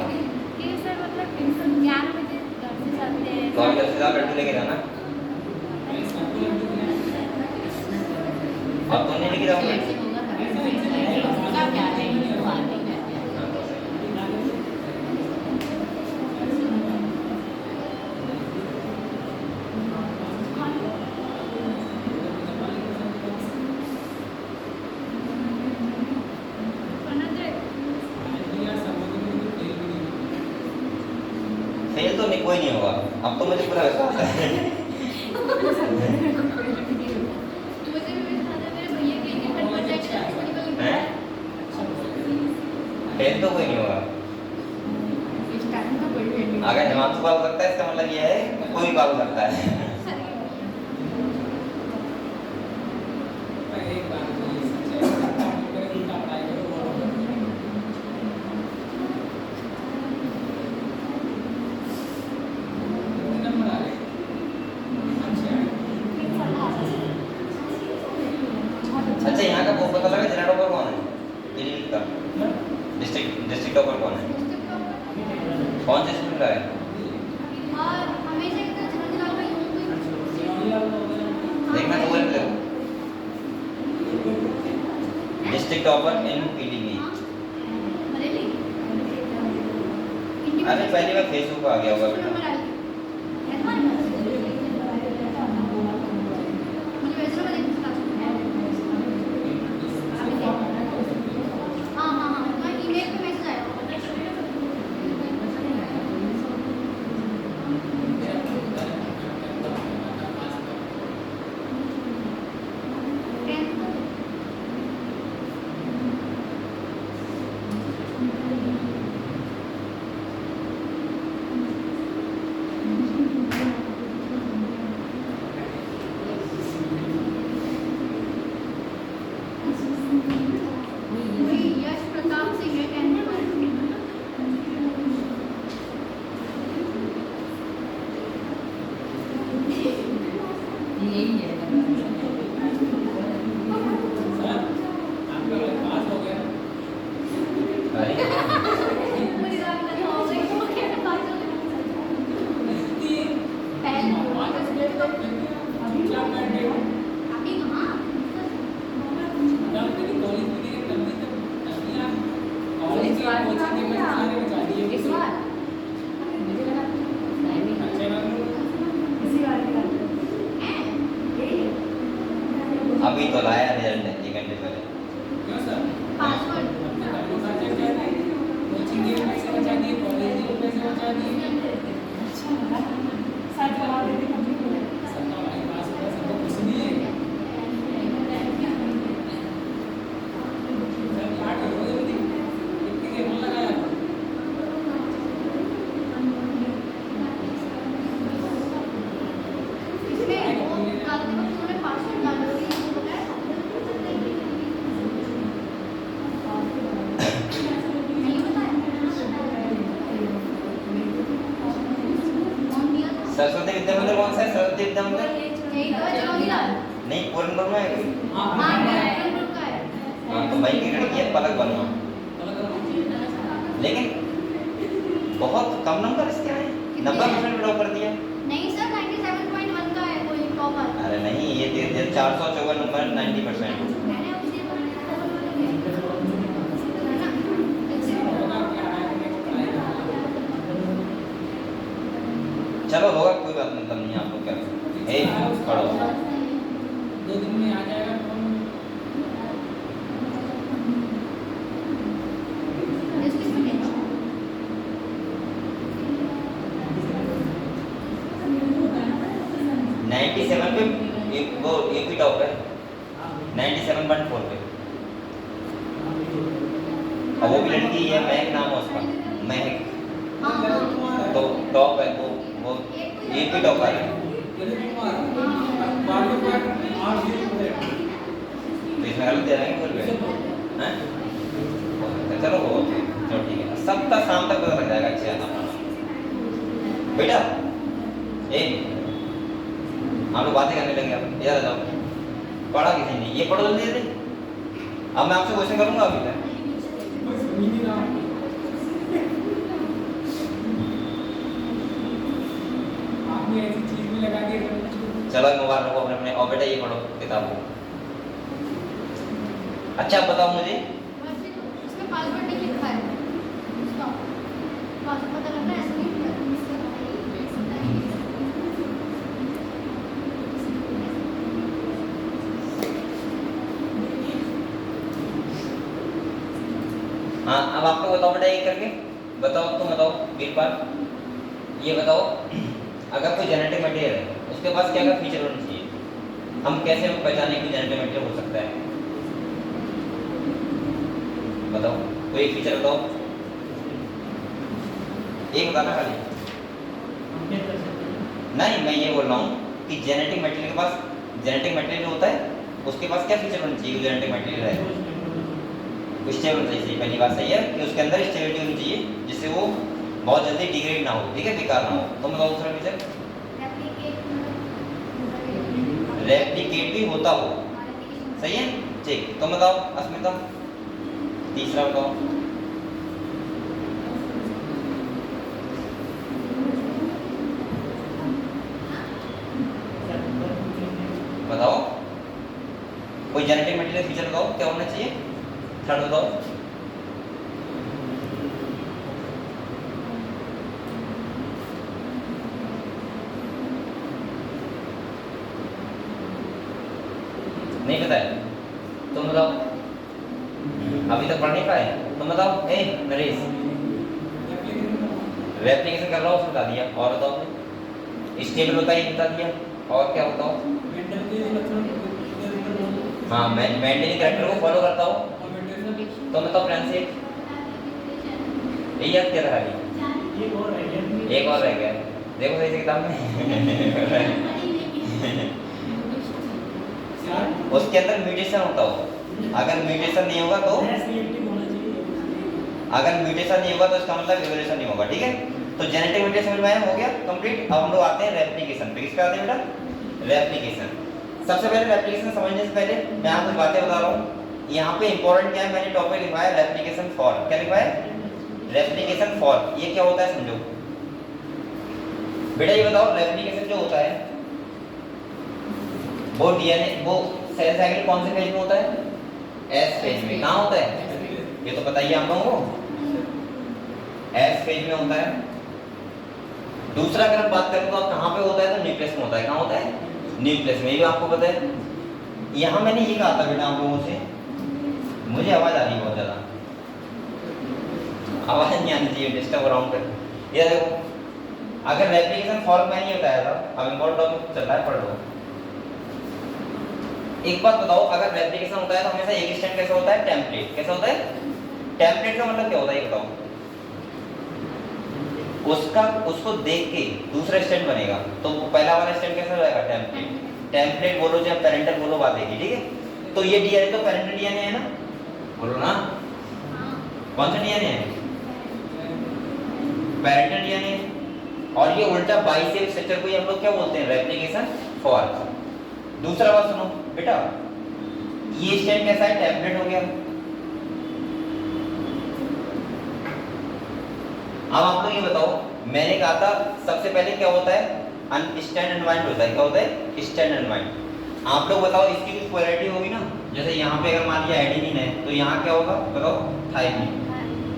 ये सर मतलब 11 बजे घर से जाते हैं। तो अभी 10,000 लड्डू लेके जाना। अब तुम नहीं लेके जाओगे? फेल तो नहीं, कोई नहीं होगा। अब तो मुझे पूरा विश्वास है। फेल तो कोई नहीं होगा। अगर हिमांशु पाल सकता है इसका मतलब ये है कि कोई पाल सकता है। अच्छा, यहाँ का वो पता लगा जिला टॉपर कौन है? दिल्ली का डिस्ट्रिक्ट टॉपर कौन है? कौन से स्कूल का है? और हमेशा की तरह जवाहरलाल का यूं देखना तो वही देखो, district topper in Pilibhit. Bareilly. अरे पहली बार फेसबुक आ गया होगा बेटा। कल आया रिजल्ट 1 घंटे पहले। क्यों सर? पासवर्ड कोचिंग के पैसे बचा दिए, कॉलेज के पैसे बचा दिए। सबका हमारे पास होगा, सबको कुछ नहीं है। सर काट दो जल्दी, कितने के मन लगाया? इसमें वो डालते वक्त उन्होंने पासवर्ड डाला है, ये बताया था। नहीं बताया। कौन दिया था? सरस्वती विद्या मंदिर कौन सा है? सरस्वती विद्या मंदिर यही तो है चिरौंजीलाल। नहीं, पूरनपुर में है कोई? हाँ, हाँ ग्रुप का है। हाँ, तो भाई की लड़की है पलक बनवा, लेकिन बहुत कम नंबर इसके आए, 90% ड्रॉप कर दिया। नहीं सर 97.1 का है कोई टॉपर। अरे नहीं, ये 454 नंबर 90%। मैंने उसे बनाया था, है ना? चलो होगा, कोई बात मतलब नहीं, आप लोग क्या करें। ए खड़ो, 2 दिन में आ जाएगा फोन। इसकी स्पीड 97 पे एक भी टॉप है, 97.4 पे। और वो भी लड़की है, महक नाम है उसका, महक, हाँ तो टॉप है वो एक भी टॉप आ रहा है। तो इसमें गलत दे रहे हैं बोल रहे हैं? चलो वो चलो ठीक है, सबका शाम तक पता लग जाएगा। अच्छे अपना बेटा, ए हम लोग बातें करने लगे, अब इधर आ जाओ। पढ़ा किसी ने? ये पढ़ो जल्दी जल्दी। अब मैं आपसे क्वेश्चन करूंगा अभी तक। आपने ऐसी चीज भी लगा के चलो मोबाइल रखो अपने अपने, और बेटा ये पढ़ो किताब को। अच्छा आप बताओ मुझे, इसमें पासवर्ड नहीं लिखा है। स्टॉप। पासवर्ड पता लग रहा है ऐसे नहीं लिखा है। हाँ अब आपको बताओ बेटा, ये करके बताओ, तुम बताओ वीरपाल, ये बताओ अगर कोई जेनेटिक मटेरियल है उसके पास क्या क्या फीचर होने चाहिए, हम कैसे पहचाने कि जेनेटिक मटेरियल हो सकता है? बताओ कोई एक फीचर बताओ, एक बताना खाली। नहीं मैं ये बोल रहा हूँ कि जेनेटिक मटेरियल के पास, जेनेटिक मटेरियल होता है उसके पास क्या फीचर होने चाहिए? जेनेटिक मटेरियल है स्टेबल होना चाहिए, पहली बात सही है कि उसके अंदर स्टेबिलिटी होनी चाहिए जिससे वो बहुत जल्दी डिग्रेड ना हो, ठीक है, बेकार ना हो। तो बताओ दूसरा फीचर, रेप्लिकेट भी होता हो, सही है, ठीक। तो बताओ अस्मिता, तीसरा बताओ। बताओ कोई जेनेटिक मटेरियल फीचर बताओ क्या होना चाहिए, थर्ड बताओ। नहीं पता है? तुम बताओ, अभी तक पढ़ नहीं पाए? तुम बताओ, ए नरेश, रेप्लिकेशन कर रहा हूँ उसने बता दिया, और बताओ स्टेबल होता है ये बता दिया, और क्या बताओ? हाँ मैं मेंटेन कैरेक्टर को फॉलो करता हूँ। तो बताओ फ्रेंड्स, यही याद क्या रहा है? एक और रह गया, देखो सही से किताब में उसके अंदर म्यूटेशन होता हो, अगर म्यूटेशन नहीं होगा तो, अगर म्यूटेशन नहीं होगा तो इसका मतलब इवोल्यूशन नहीं होगा, ठीक है। तो जेनेटिक मटेरियल समझ में आया, हो गया कंप्लीट। अब हम लोग आते हैं रेप्लिकेशन पे। किसका आते हैं बेटा? रेप्लिकेशन। सबसे पहले रेप्लिकेशन समझने से पहले मैं आपको कुछ बातें बता रहा हूँ। यहाँ पे इंपॉर्टेंट क्या है, मैंने टॉपिक लिखा है रेप्लिकेशन फॉर। क्या लिखा है? Replication for. ये क्या होता है समझो बेटा, ये बताओ रेप्लिकेशन जो होता है वो डीएनए, वो सेल साइकिल कौन से फेज में होता है? एस फेज में। कहाँ होता है ये तो बताइए आप लोगों को, एस फेज में होता है। दूसरा अगर बात करें तो आप कहाँ पे होता है, तो न्यूक्लियस में होता है। कहाँ होता है? न्यूक्लियस में, ये भी आपको पता है। यहाँ मैंने ये कहा था बेटा आप लोगों से, मुझे आवाज आ रही है बहुत ज्यादा, आवाज नहीं आनी चाहिए, डिस्टर्ब अराउंड कर। ये देखो, अगर रेप्लिकेशन फॉर्म में नहीं बताया था, अब इम्पोर्टेंट टॉपिक चल रहा है, पढ़ लो। एक बात बताओ, अगर रेप्लिकेशन होता है तो हमेशा एक स्टैंड कैसा होता है? टेम्पलेट। कैसा होता है? टेम्पलेट का मतलब क्या होता है ये बताओ? उसको देख के दूसरा स्टैंड बनेगा, तो वो पहला वाला स्टैंड कैसा रहेगा? टेम्पलेट। टेम्पलेट बोलो चाहे पेरेंटल बोलो, बात है ठीक है। तो ये डीएनए तो पेरेंटल डीएनए है ना, बोलो ना, कौन सा डीएनए है? Parental DNA. और ये उल्टा बाइसेप स्ट्रक्चर को हम लोग क्या बोलते हैं? Replication form. दूसरा बात सुनो बेटा, ये स्टैंड कैसा है? टेम्पलेट हो गया। अब आप लोग ये बताओ, मैंने कहा था सबसे पहले क्या होता है? स्टैंड अनवाइंड होता है। क्या होता है? Stand unwind. आप लोग बताओ, इसकी कुछ पोलैरिटी होगी ना, जैसे यहाँ पे अगर मान लिया एडेनिन है तो यहाँ क्या होगा बताओ? थाइमिन।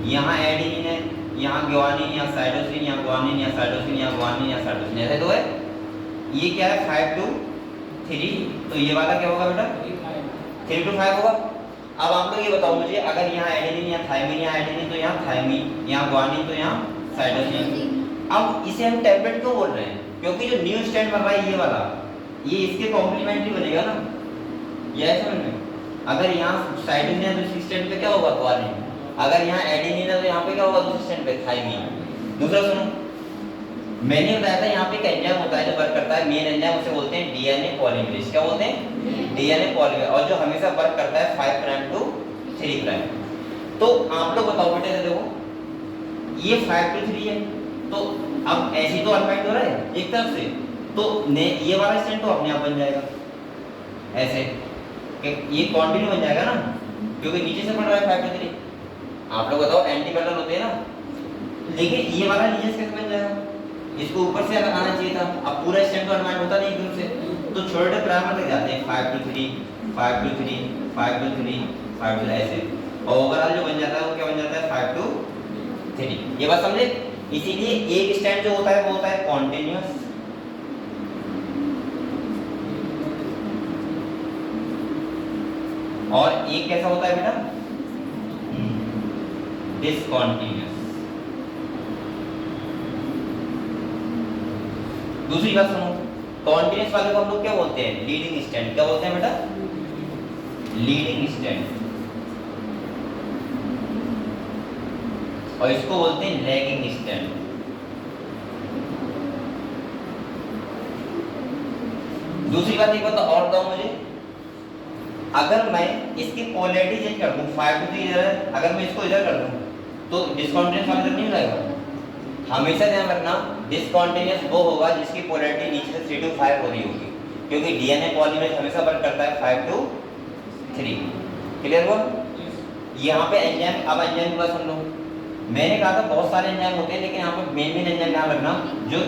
यहाँ एडेनिन है, यहाँ ग्वानिन, यहाँ साइटोसिन, यहाँ ग्वानिन, यहाँ साइटोसिन, यहाँ ग्वानिन, यहाँ साइटोसिन, ऐसे तो है। ये क्या है? 5 to 3, तो ये वाला क्या होगा बेटा? 3 to 5 होगा। अब आप लोग ये बताओ मुझे, अगर यहाँ एडेनिन, यहाँ थाइमिन, यहाँ एडेनिन तो यहाँ थाइमिन, यहाँ ग्वानिन तो यहाँ साइटोसिन। अब इसे हम टैबलेट क्यों बोल रहे हैं? क्योंकि जो न्यू स्टैंड बन रहा है ये वाला, ये इसके कॉम्प्लीमेंट्री बनेगा ना, ये है समझ में? अगर यहाँ साइटोसिन है तो इस स्टैंड पे क्या होगा? ग्वानिन। अगर यहाँ एडेनिन है तो यहाँ पे क्या होगा? दूसरे स्टैंड पे थाइमिन। दूसरा सुनो, मैंने बताया था यहाँ पे एक एंजाइम होता है जो वर्क करता है, मेन एंजाइम, उसे बोलते हैं डीएनए पॉलीमरेज। क्या बोलते हैं? डीएनए पॉलीमरेज, और जो हमेशा वर्क करता है 5 प्राइम टू 3 प्राइम। तो आप लोग बताओ बेटे, देखो ये 5 to 3 है, तो अब ऐसी तो अनबाइंड हो रहा है एक तरफ से, तो ये वाला स्टैंड तो अपने आप बन जाएगा ऐसे, ये कंटिन्यू बन जाएगा ना, क्योंकि नीचे से बन रहा है 5 to 3। आप लोग बताओ, एंटी पैरेलल होते हैं ना, लेकिन ये वाला नीचे से कैसे बन जाएगा? इसको ऊपर से लगाना चाहिए था। अब पूरा स्टैंड तो अनबाइंड होता नहीं एकदम से, तो छोटे प्राइमर तक जाते हैं, 5 to 3, 5 to 3, 5 to 3, 5 to 3 ऐसे, और ओवरऑल जो बन जाता है वो क्या बन जाता है? 5 to 3। ये बात समझे? इसीलिए एक स्टैंड जो होता है वो होता है कॉन्टिन्यूअस, और एक कैसा होता है बेटा? डिसकंटिन्यूअस। दूसरी बात सुनो, कॉन्टिन्यूअस वाले को हम लोग क्या बोलते हैं? Leading stand. क्या बोलते हैं बेटा? Leading stand. और इसको बोलते हैं लैगिंग स्टैंड। दूसरी बात एक बात और बताओ मुझे, अगर मैं इसकी पोलैरिटी चेंज कर दूं, 5 to 3 इधर है, अगर मैं इसको इधर कर दूं तो डिसकंटिन्यूअस वाले तक नहीं रहेगा। हमेशा ध्यान रखना, डिसकंटिन्यूअस वो होगा जिसकी पोलैरिटी नीचे से 3 to 5 हो रही होगी, क्योंकि डीएनए पॉलीमरेज हमेशा वर्क करता है 5 to 3। क्लियर हुआ? यहाँ पे एंजाइम, अब एंजाइम की बात सुन लो। मैंने कहा था बहुत सारे एंजाइम होते हैं, लेकिन यहाँ पे मेन एंजाइम ध्यान रखना जो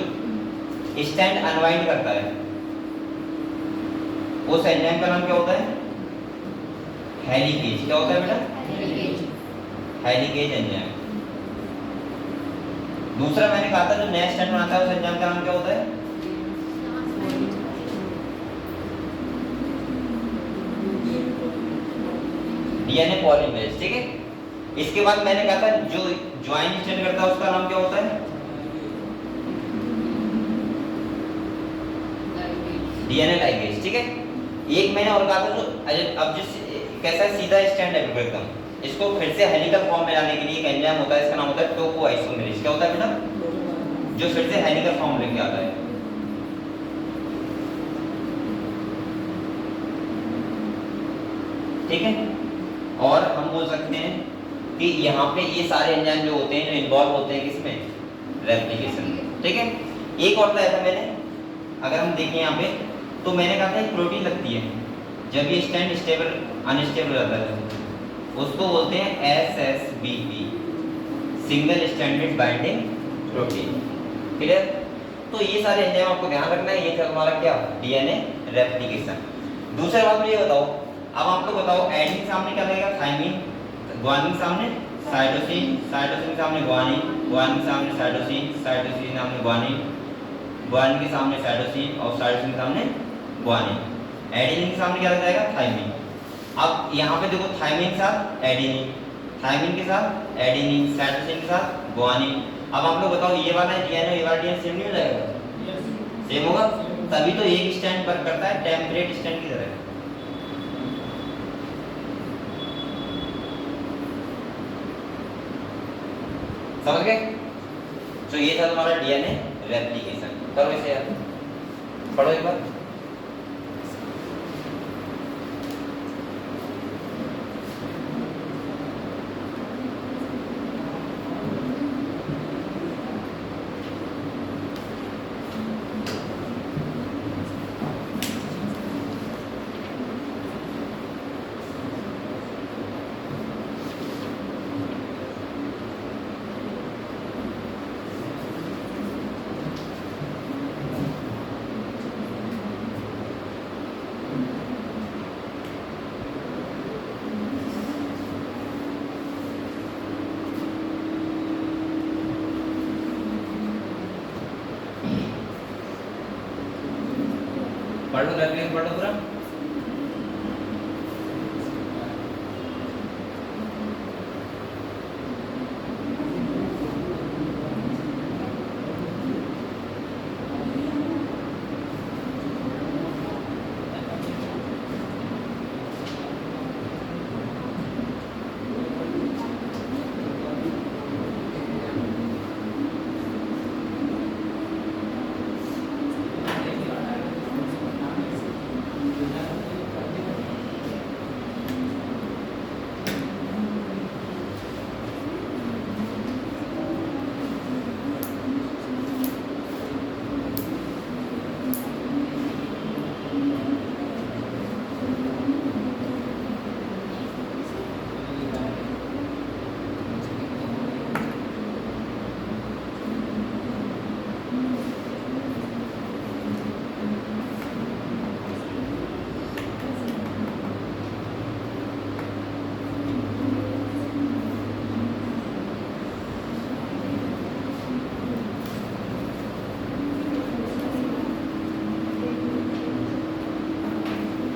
स्टैंड अनवाइंड करता है, उस एंजाइम का नाम क्या होता है? हेलिकेज। क्या होता है बेटा? Helicase enzyme. दूसरा मैंने कहा था जो नया स्टैंड बनाता है उस एंजाइम का नाम क्या होता है? DNA polymerase. ठीक है, इसके बाद मैंने कहा था जो ज्वाइन स्टैंड करता है उसका नाम क्या होता है? DNA ligase. ठीक है, एक मैंने और कहा था जो अब जिस कैसा सीधा स्टैंड है बिल्कुल एकदम, इसको फिर से हेलिकल फॉर्म में लाने के लिए एक एंजाइम होता है, इसका नाम होता है टोपोआइसोमेरेज। क्या होता है बेटा? जो फिर से हेलिकल फॉर्म लेके आता है। ठीक है, और हम बोल सकते हैं कि यहाँ पे ये सारे एंजाइम जो होते हैं जो इन्वॉल्व होते हैं किसमें? रेप्लिकेशन। ठीक है, एक और बताया था मैंने, अगर हम देखें यहाँ पे तो मैंने कहा था एक प्रोटीन लगती है जब ये स्टैंड स्टेबल अनस्टेबल रहता है, उसको बोलते हैं SSBP, single standard binding protein. Clear? तो ये सारे एंजाइम आपको ध्यान रखना है। ये था हमारा क्या? DNA replication. दूसरा बात मुझे बताओ, अब आपको बताओ एडेनिन सामने क्या लगेगा? थाइमिन, ग्वानिन सामने साइटोसिन, साइटोसिन के सामने ग्वानिन, ग्वानिन के सामने साइटोसिन, साइटोसिन के सामने ग्वानिन, ग्वानिन के सामने साइटोसिन और साइटोसिन के सामने ग्वानिन। एडेनिन के सामने क्या लग जाएगा, थायमिन। अब यहाँ पे देखो थायमिन के साथ एडेनिन, थायमिन के साथ एडेनिन, साइटोसिन के साथ गुआनिन। अब आप लोग बताओ ये वाला डीएनए ये वाला डीएनए सेम नहीं हो जाएगा, सेम होगा, तभी तो एक स्टैंड वर्क करता है टेम्परेट स्टैंड की तरह। समझ गए? तो ये था तुम्हारा डीएनए रेप्लिकेशन। करो इसे यार, पढ़ो एक बार। पढ़ लो रेप्लिकेशन, पढ़ लो पूरा।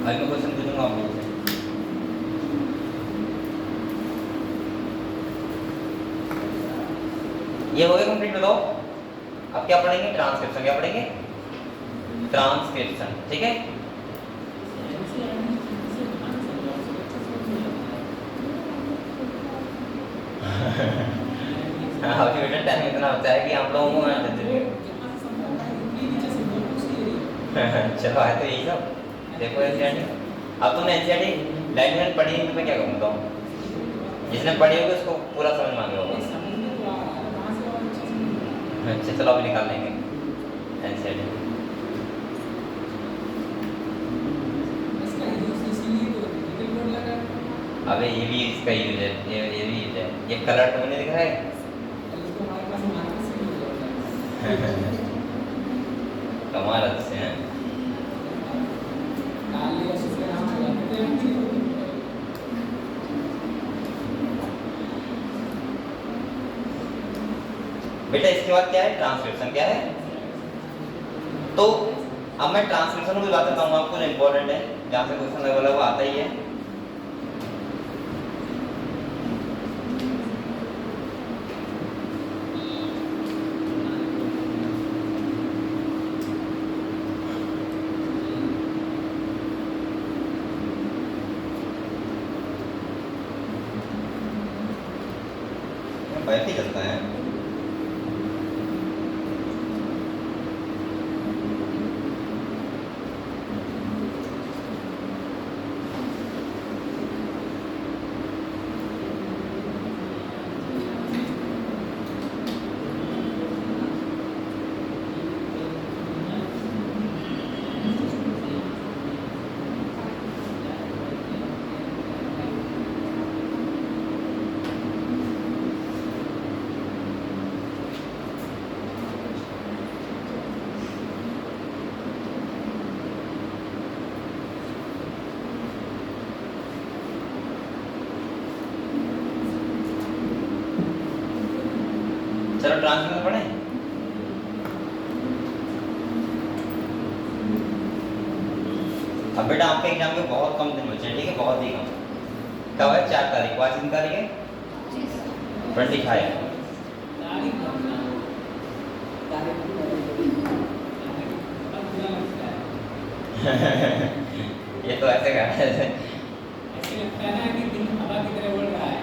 आज मैं क्वेश्चन पूछूंगा आप लोगों से। ये हो गया कंप्लीट, बताओ अब क्या पढ़ेंगे, ट्रांसक्रिप्शन। क्या पढ़ेंगे, ट्रांसक्रिप्शन, ठीक है। अभी बेटा टाइम इतना बचा है कि आप लोगों को चलो आए तो यही सब देखो एनसीईआरटी। अब तुमने एनसीईआरटी लाइब्रेरी पढ़ी है तो मैं क्या करूँ बताओ, जिसने पढ़ी होगी उसको पूरा समझ में आ गया होगा। अच्छा चलो अभी निकाल लेंगे एनसीईआरटी। अबे ये भी इसका यूज है, ये भी यूज है। ये कलर तुमने दिख रहा है कमाल अच्छे हैं। बेटा इसके बाद क्या है, ट्रांसक्रिप्शन। क्या है, तो अब मैं ट्रांसक्रिप्शन की बात बताऊंगा आपको, जो इंपॉर्टेंट है, जहां से क्वेश्चन लगा वो आता ही है। वाईफाई चलता है। चलो ट्रांसक्रिप्शन पढ़ें। अब बेटा आपके एग्जाम के बहुत कम दिन बचे हैं, ठीक है, बहुत ही कम। कब है? 4 तारीख। आज कितनी तारीख है? 25। तारीख बताना। तारीख पता लगता है। ये तो ऐसे कहा है ऐसे लगता है ना कि दिन हवा की तरह उड़ रहा है।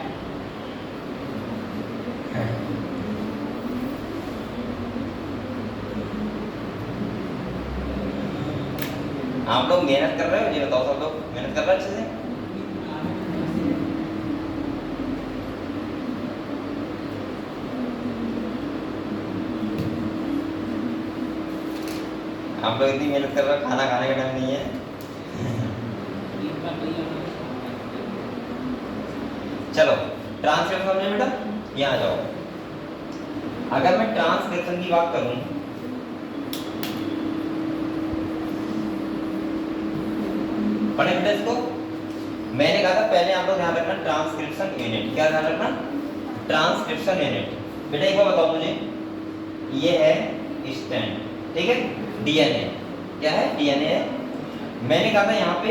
आप लोग मेहनत कर रहे हो? ये बताओ, सब लोग मेहनत कर रहे हो अच्छे से? आप लोग इतनी मेहनत कर रहे हो, खाना खाने का टाइम नहीं है। चलो ट्रांसक्रिप्शन समझे बेटा, यहाँ जाओ। अगर मैं ट्रांसक्रिप्शन की बात करूं, पढ़े बेटा इसको। मैंने कहा था पहले आप लोग ध्यान रखना ट्रांसक्रिप्शन यूनिट। क्या ध्यान रखना? Transcription unit. बेटा एक बार बताओ मुझे, ये है स्टैंड, ठीक है, डीएनए। क्या है? डीएनए है। मैंने कहा था यहाँ पे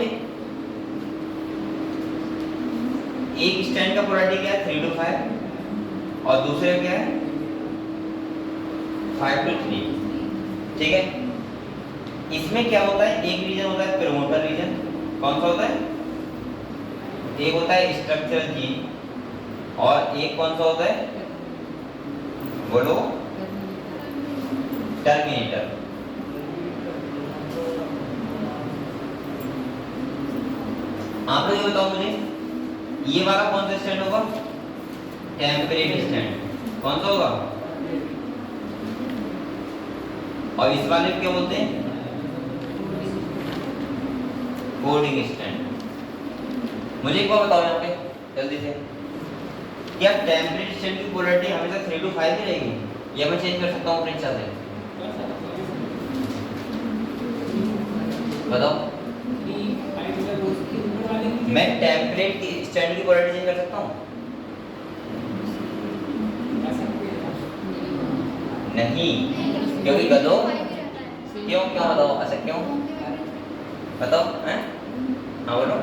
एक स्टैंड का पोलैरिटी क्या है? 3 to 5 और दूसरे का क्या है? 5 to 3, ठीक है। इसमें क्या होता है? एक रीजन होता है प्रमोटर रीजन। कौन सा होता है? एक होता है स्ट्रक्चरल जीन और एक कौन सा होता है? बोलो। टर्मिनेटर। आप लोग ये बताओ मुझे, ये वाला कौन सा स्टैंड होगा? Temporary stand. कौन सा होगा? और इस वाले को क्या बोलते हैं? Coding stand. मुझे एक बार बताओ यहाँ पे जल्दी से, क्या टेम्परेरी स्टैंड की पोलैरिटी हमेशा 3 to 5 ही रहेगी या मैं चेंज कर सकता हूँ अपनी इच्छा से? बताओ। मैं टेम्परेट की स्टैंड की पोलैरिटी चेंज कर सकता हूँ? नहीं, क्योंकि गधो। क्यों? क्यों बताओ, ऐसा क्यों बताओ? हैं? हाँ बोलो,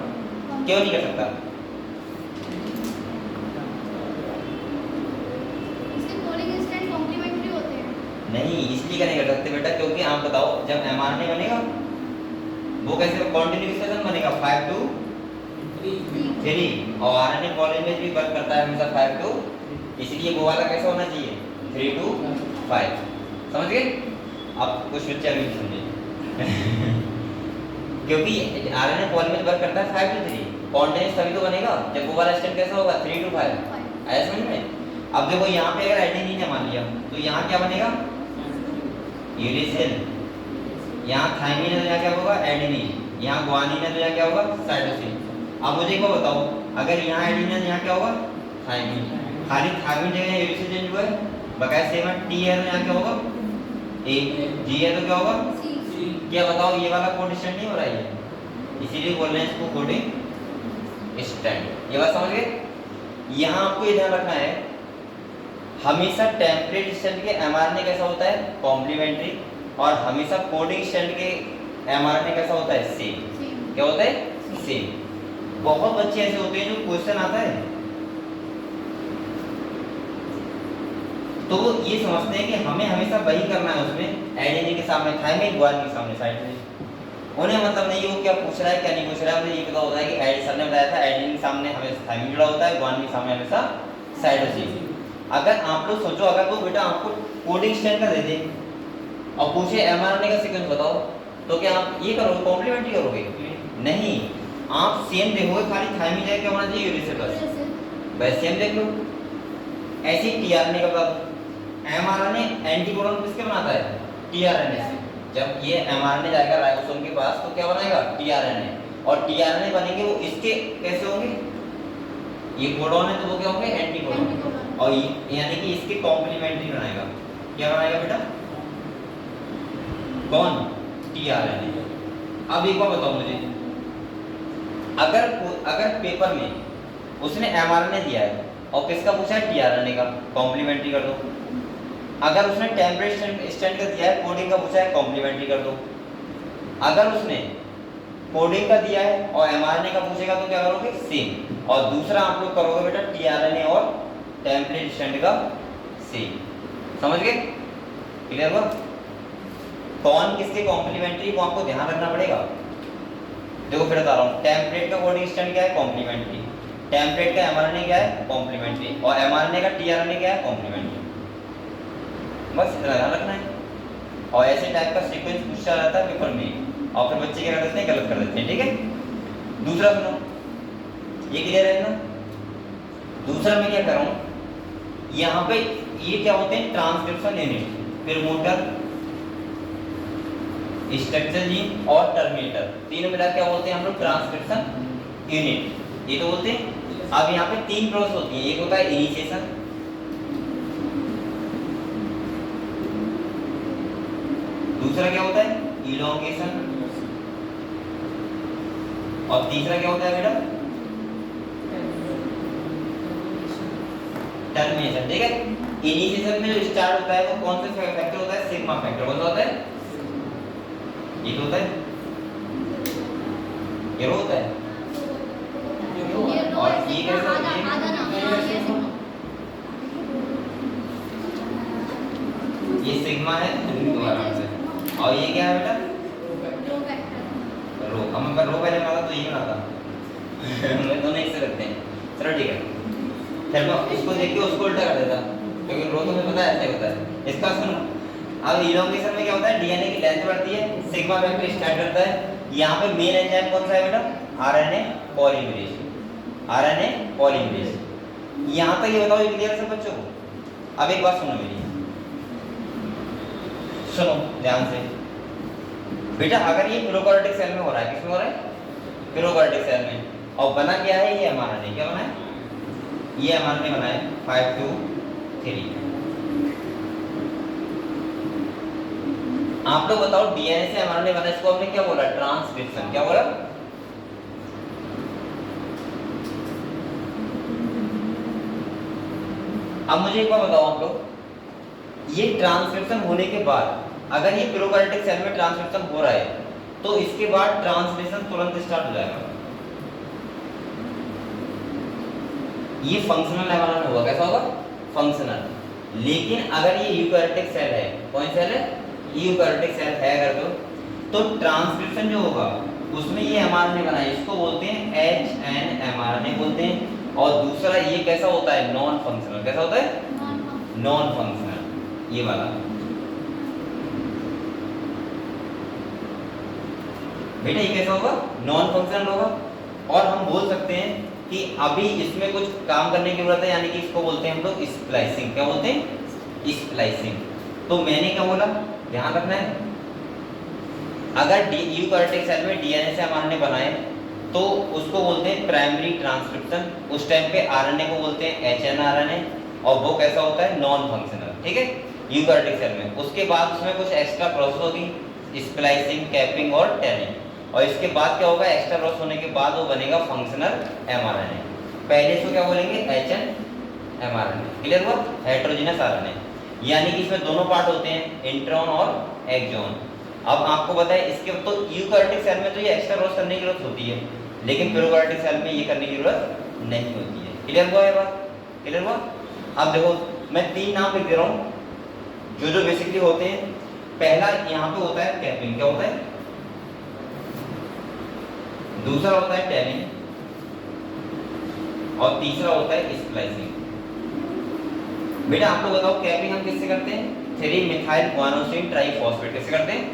क्यों नहीं कर सकता? नहीं, इसलिए क्या नहीं कर सकते बेटा, क्योंकि आप बताओ जब mRNA बनेगा वो कैसे कॉन्टिन्यूएशन बनेगा? 5 to 3 और RNA पॉलीमरेज भी वर्क करता है हमेशा 5 to, इसलिए वो वाला कैसा होना चाहिए? 3 to 5। समझ गए? अब कुछ बच्चे अभी नहीं समझे क्योंकि RNA पॉलीमरेज वर्क करता है 5 to 3, कॉन्टिन्यूअस तभी तो बनेगा जब वो वाला स्टेप कैसा होगा? 3 to 5। आया समझ में? अब देखो यहाँ पे अगर एडेनिन है मान लिया तो यहाँ क्या बनेगा? यूरेसिल। यहाँ थाइमिन है तो यहाँ क्या होगा? एडेनिन। यहाँ ग्वानिन है तो यहाँ क्या होगा? साइटोसिन। अब मुझे एक बात बताओ, अगर यहाँ एडेनिन है तो यहाँ क्या होगा? थाइमिन। खाली थाइमिन जगह यूरेसिल चेंज हुआ है, बकाया सेम है। टी है तो यहाँ क्या होगा? ए। जी है तो क्या होगा? क्या बताओ, ये वाला कोड स्टैंड नहीं हो रहा है, इसीलिए बोल रहे हैं इसको कोडिंग स्टैंड। ये बात समझ गए? यहाँ आपको ये ध्यान रखना है, हमेशा टेम्परेट स्टैंड के mRNA कैसा होता है? कॉम्प्लीमेंट्री। और हमेशा कोडिंग स्टैंड के mRNA कैसा होता है? सेम। क्या होता है? सेम। बहुत बच्चे ऐसे होते हैं जो क्वेश्चन आता है तो वो ये समझते हैं कि हमें हमेशा वही करना है, उसमें एडेनिन के सामने थाइमिन, ग्वानिन के सामने साइटोसिन। उन्हें मतलब नहीं वो क्या पूछ रहा है क्या नहीं पूछ रहा है, उन्हें ये पता होता है कि एडिसन ने बताया था एडेनिन के सामने हमेशा थाइमिन जुड़ा होता है, ग्वानिन के सामने हमेशा साइटोसिन। अगर आप लोग सोचो, अगर वो बेटा आपको कोडिंग स्टैंड का दे दे और पूछे mRNA का सीक्वेंस बताओ, तो क्या आप ये करोगे? कॉम्प्लीमेंट्री करोगे? नहीं, आप सेम देखोगे, खाली थाइमिन है क्या होना चाहिए? यूरेसिल बस। बस सेम देख लो। ऐसे ही टीआरएनए का बता दो। mRNA एंटीकोडन किसके बनाता है? टीआरएनए से। जब ये mRNA जाएगा राइबोसोम के पास तो क्या बनाएगा? टीआरएनए। और टीआरएनए बनेंगे वो इसके कैसे होंगे? ये कोडॉन है तो वो क्या होंगे? एंटीकोडन। और यानी कि इसके कॉम्प्लीमेंट्री बनाएगा। क्या बनाएगा बेटा? कौन? टीआरएनए। अब एक बार बताओ मुझे, अगर पेपर में उसने mRNA दिया है और किसका पूछा है? टीआरएनए का, कॉम्प्लीमेंट्री कर दो। अगर उसने टेम्परेट स्टैंड का दिया है, कोडिंग का पूछा है, कॉम्प्लीमेंट्री कर दो। अगर उसने कोडिंग का दिया है और mRNA का पूछेगा तो क्या करोगे, सेम। और दूसरा आप लोग करोगे बेटा tRNA और टेम्पलेट स्टैंड का सेम। समझ गए, क्लियर हुआ? कौन किसके कॉम्प्लीमेंट्री को आपको ध्यान रखना पड़ेगा। देखो फिर बता रहा हूँ, टेम्पलेट का कोडिंग स्टैंड क्या है, कॉम्प्लीमेंट्री। टेम्पलेट का mRNA क्या है, कॉम्प्लीमेंट्री। और mRNA का tRNA क्या है, कॉम्प्लीमेंट्री। बस इतना ध्यान रखना है। और ऐसे टाइप का सीक्वेंस पूछा जाता है पेपर में, और फिर बच्चे क्या कर देते हैं, गलत कर देते हैं। ठीक है, दूसरा सुनो, ये क्लियर है ना। दूसरा मैं क्या कर रहा हूँ, यहाँ पे ये क्या होते हैं, ट्रांसक्रिप्शन यूनिट, फिर मोटर, स्ट्रक्चर जीन और टर्मिनेटर, तीनों मिला क्या बोलते हैं हम लोग, ट्रांसक्रिप्शन यूनिट, ये तो बोलते हैं। अब यहाँ पे तीन प्रोसेस होती है, एक होता है इनिशिएशन, दूसरा क्या होता है इलोंगेशन, और तीसरा क्या होता है बेटा, टर्मिनेशन। ठीक है, इनिशिएशन में जो स्टार्ट होता है वो कौन सा फैक्टर होता है, सिग्मा फैक्टर। कौन सा होता है, ये तो होता है, ये रो होता है, और ये कैसे होता है, ये सिग्मा है दोबारा से, और ये क्या है बेटा, रो। हम रो पहले बना था तो ये बना था हम दोनों एक से रखते हैं। चलो ठीक है, फिर मैं इसको देख के उसको उल्टा कर देता, क्योंकि रो तो मुझे पता है ऐसे होता है। इसका सुनो, अब इलोंगेशन में क्या होता है, डीएनए की लेंथ बढ़ती है, सिग्मा फैक्टर स्टार्ट करता है। यहाँ पे मेन एंजाइम कौन सा है बेटा, आरएनए पॉलीमरेज, आरएनए पॉलीमरेज। यहाँ तक ये बताओ, ये क्लियर सब बच्चों को। अब एक बात सुनो मेरी, सुनो ध्यान से बेटा, अगर ये प्रोकार्योटिक सेल में हो रहा है, किसमें हो रहा है, प्रोकार्योटिक सेल में, और बना क्या है, ये एमआरएनए, क्या बना है, ये एमआरएनए बना है 523। आप लोग बताओ, डीएनए से एमआरएनए बना, इसको हमने क्या बोला, ट्रांसक्रिप्शन। क्या बोला, अब मुझे एक बार बताओ आप लोग, ये ट्रांसक्रिप्शन होने के बाद अगर ये प्रोकार्योटिक सेल में ट्रांसक्रिप्शन हो रहा है तो इसके बाद ट्रांसलेशन तुरंत स्टार्ट हो जाएगा। ये फंक्शनल एमआरएनए होगा, कैसा होगा, फंक्शनल। लेकिन अगर ये यूकैरियोटिक सेल है, कौन सेल है, यूकैरियोटिक सेल है अगर तो ट्रांसक्रिप्शन जो होगा उसमें ये एमआरएनए बना है, इसको बोलते हैं एचएन एमआरएनए बोलते हैं। और दूसरा ये कैसा होता है, नॉन फंक्शनल। कैसा होता है, नॉन फंक्शनल, ये वाला। बेटा ये कैसा होगा, नॉन फंक्शनल होगा। और हम बोल सकते हैं कि अभी इसमें कुछ काम करने की जरूरत है, यानी कि इसको बोलते हैं हम लोग स्प्लाइसिंग। क्या बोलते हैं, स्प्लाइसिंग। तो मैंने क्या बोला, ध्यान रखना है, अगर यूकैरियोटिक सेल में डीएनए से एमआरएनए बनाए तो उसको बोलते हैं प्राइमरी ट्रांसक्रिप्शन। उस टाइम पे आरएनए को बोलते हैं एचएनआरएनए, और वो कैसा होता है, नॉन फंक्शनल। ठीक है, यूकैरियोटिक सेल में। उसके बाद उसमें कुछ एक्स्ट्रा प्रोसेस होगी, स्प्लाइसिंग, कैपिंग और टेनिंग। और इसके बाद क्या होगा, एक्स्ट्रा प्रोसेस होने के बाद वो बनेगा फंक्शनल एमआरएनए। पहले इसको क्या बोलेंगे, एचएन एमआरएनए। क्लियर हुआ, हेटेरोजेनस आरएनए। यानी कि इसमें दोनों पार्ट होते हैं, इंट्रॉन और एक्सॉन। अब आपको पता है इसके तो यूकैरियोटिक सेल में तो ये एक्स्ट्रा प्रोसेस करने की जरूरत होती है, लेकिन प्रोकार्योटिक सेल में ये करने की जरूरत नहीं होती है। क्लियर हुआ ये बात, क्लियर हुआ। अब देखो मैं तीन नाम लिख दे रहा हूँ जो जो बेसिकली होते हैं। पहला यहाँ पे होता है कैपिंग, क्या होता है, दूसरा होता है टेनिंग, और तीसरा होता है स्प्लाइसिंग। बेटा आप लोग बताओ, कैपिंग हम किससे करते हैं, 3-मिथाइल गुआनोसिन ट्राइफॉस्फेट। कैसे करते हैं,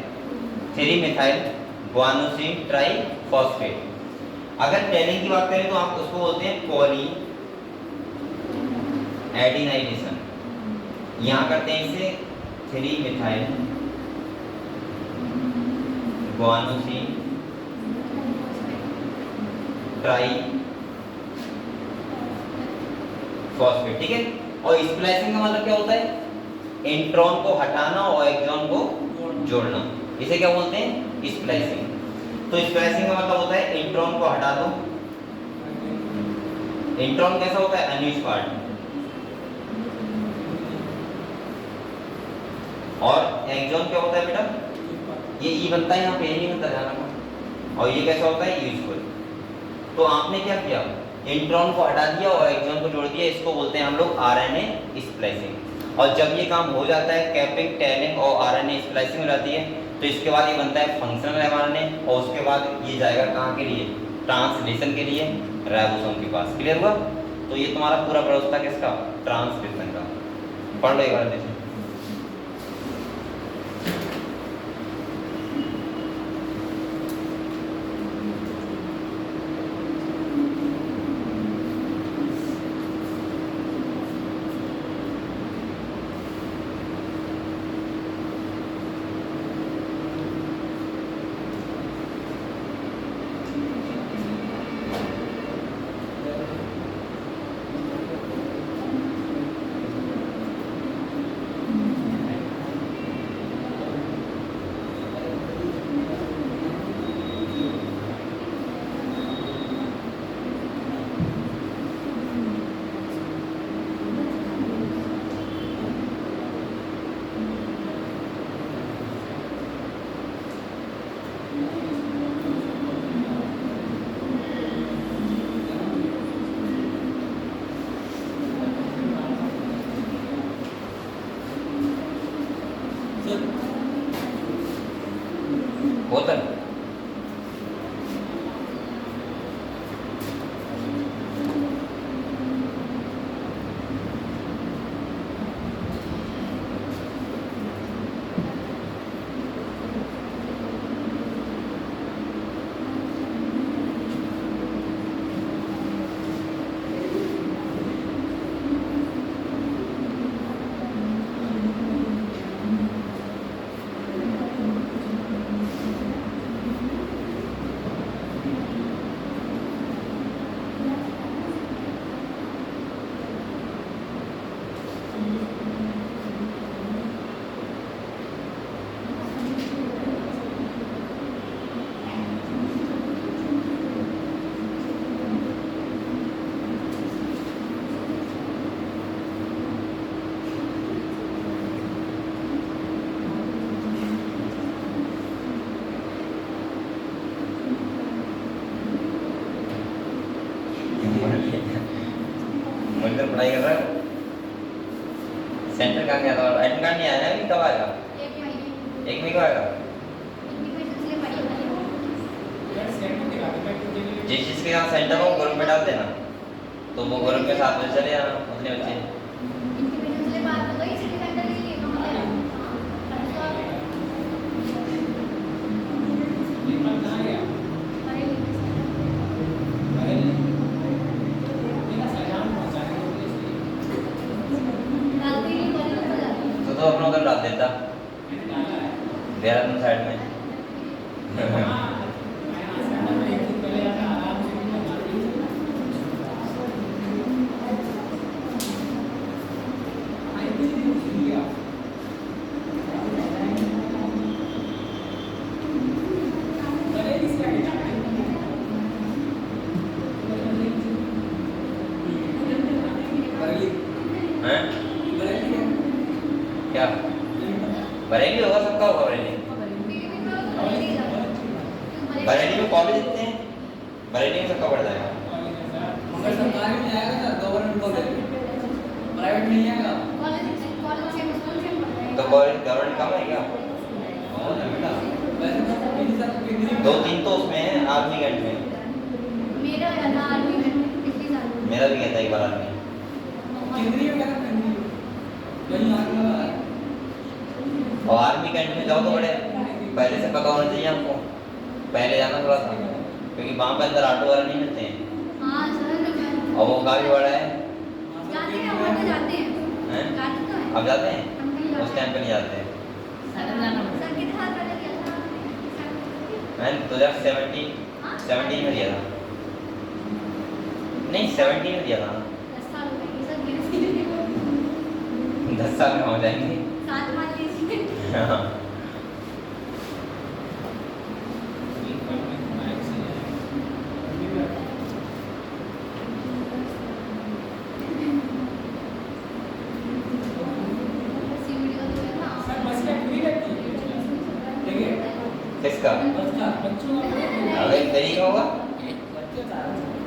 3-मिथाइल गुआनोसिन ट्राइफॉस्फेट। अगर टेनिंग की बात करें तो आप उसको बोलते हैं पॉली एडिनाइजेशन। यहाँ करते हैं इसे 3-मिथाइल गुआनोसिन ट्राइफॉस्फेट। ठीक है, और स्प्लाइसिंग का मतलब क्या होता है, इंट्रॉन को हटाना और एक्सॉन को जोड़ना। इसे क्या बोलते हैं, स्प्लाइसिंग। तो स्प्लाइसिंग का मतलब होता है इंट्रॉन को हटा दो। इंट्रॉन कैसा होता है, अनयूज्ड पार्ट, और एक्सॉन क्या होता है बेटा, ये ई बनता है यहाँ पे, ये नहीं बनता, ध्यान रखना। और ये कैसा होता है, यूजफुल। तो आपने क्या किया, इंट्रॉन को हटा दिया और एक्सॉन को जोड़ दिया, इसको बोलते हैं हम लोग आरएनए स्प्लाइसिंग। और जब ये काम हो जाता है, कैपिंग, टेलिंग और आरएनए स्प्लाइसिंग हो जाती है, तो इसके बाद ये बनता है फंक्शनल एमआरएनए, और उसके बाद ये जाएगा कहाँ के लिए, ट्रांसलेशन के लिए राइबोसोम के पास। क्लियर हुआ? तो ये तुम्हारा पूरा प्रोसेस था किसका, ट्रांसक्रिप्शन का। पढ़ लो एक बार देखो। बोतल मिलकर पढ़ाई कर रहा है। सेंटर कहाँ गया था? एडमिट कार्ड नहीं आया ना अभी, कब आएगा? एक महीने एक महीने को आएगा। इंडिपेंडेंस डे पड़ी है। जिस चीज़ के यहाँ सेंटर हो ग्रुप में डाल देना, तो वो ग्रुप के साथ में चले जाना अपने बच्चे। इंडिपेंडेंस डे बात हो गई, सिटी सेंटर के लिए तो तो अपना उधर डाल देता देहरादून साइड में। हैं? क्या बरेली होगा, सबका होगा बरेली। बरेली में कॉलेज इतने हैं, बरेली में सबका बढ़ जाएगा। मगर सरकारी में आएगा ना, गवर्नमेंट कॉलेज, प्राइवेट नहीं आएगा। तो गवर्नमेंट कम है क्या? और बेटा वैसे तो मेरी सब कितनी 2-3 तो उसमें है आर्मी कैंट में। मेरा है ना आर्मी में पिछले साल। मेरा भी कहता है एक बार आर्मी। कितनी में कहता है वही आगे लगा है। और आर्मी कैंट में जाओ तो बड़े पहले से पता होना चाहिए आपको, पहले जाना थोड़ा सा, क्योंकि वहाँ पे अंदर ऑटो वाले नहीं मिलते हैं। हाँ सर, और वो काफी बड़ा है। जाते हैं, वहाँ पे जाते हैं। हैं? जाते तो हैं। अब जाते हैं? हम कहीं जाते उस टाइम पे नहीं जाते हैं। सर कितने साल पहले किया था? मैंने 2017 में दिया था। नहीं 17 में दिया था। 10 साल हो गए सर, धीरे-धीरे 10 साल में हो जाएंगे। 7 मान लीजिए। हाँ। सीवीडी का तो है ना। सर बस क्या फ्री रहती है, ठीक है? किस किसका? बच्चा बच्चों का अगर एक तरीका होगा। बच्चे का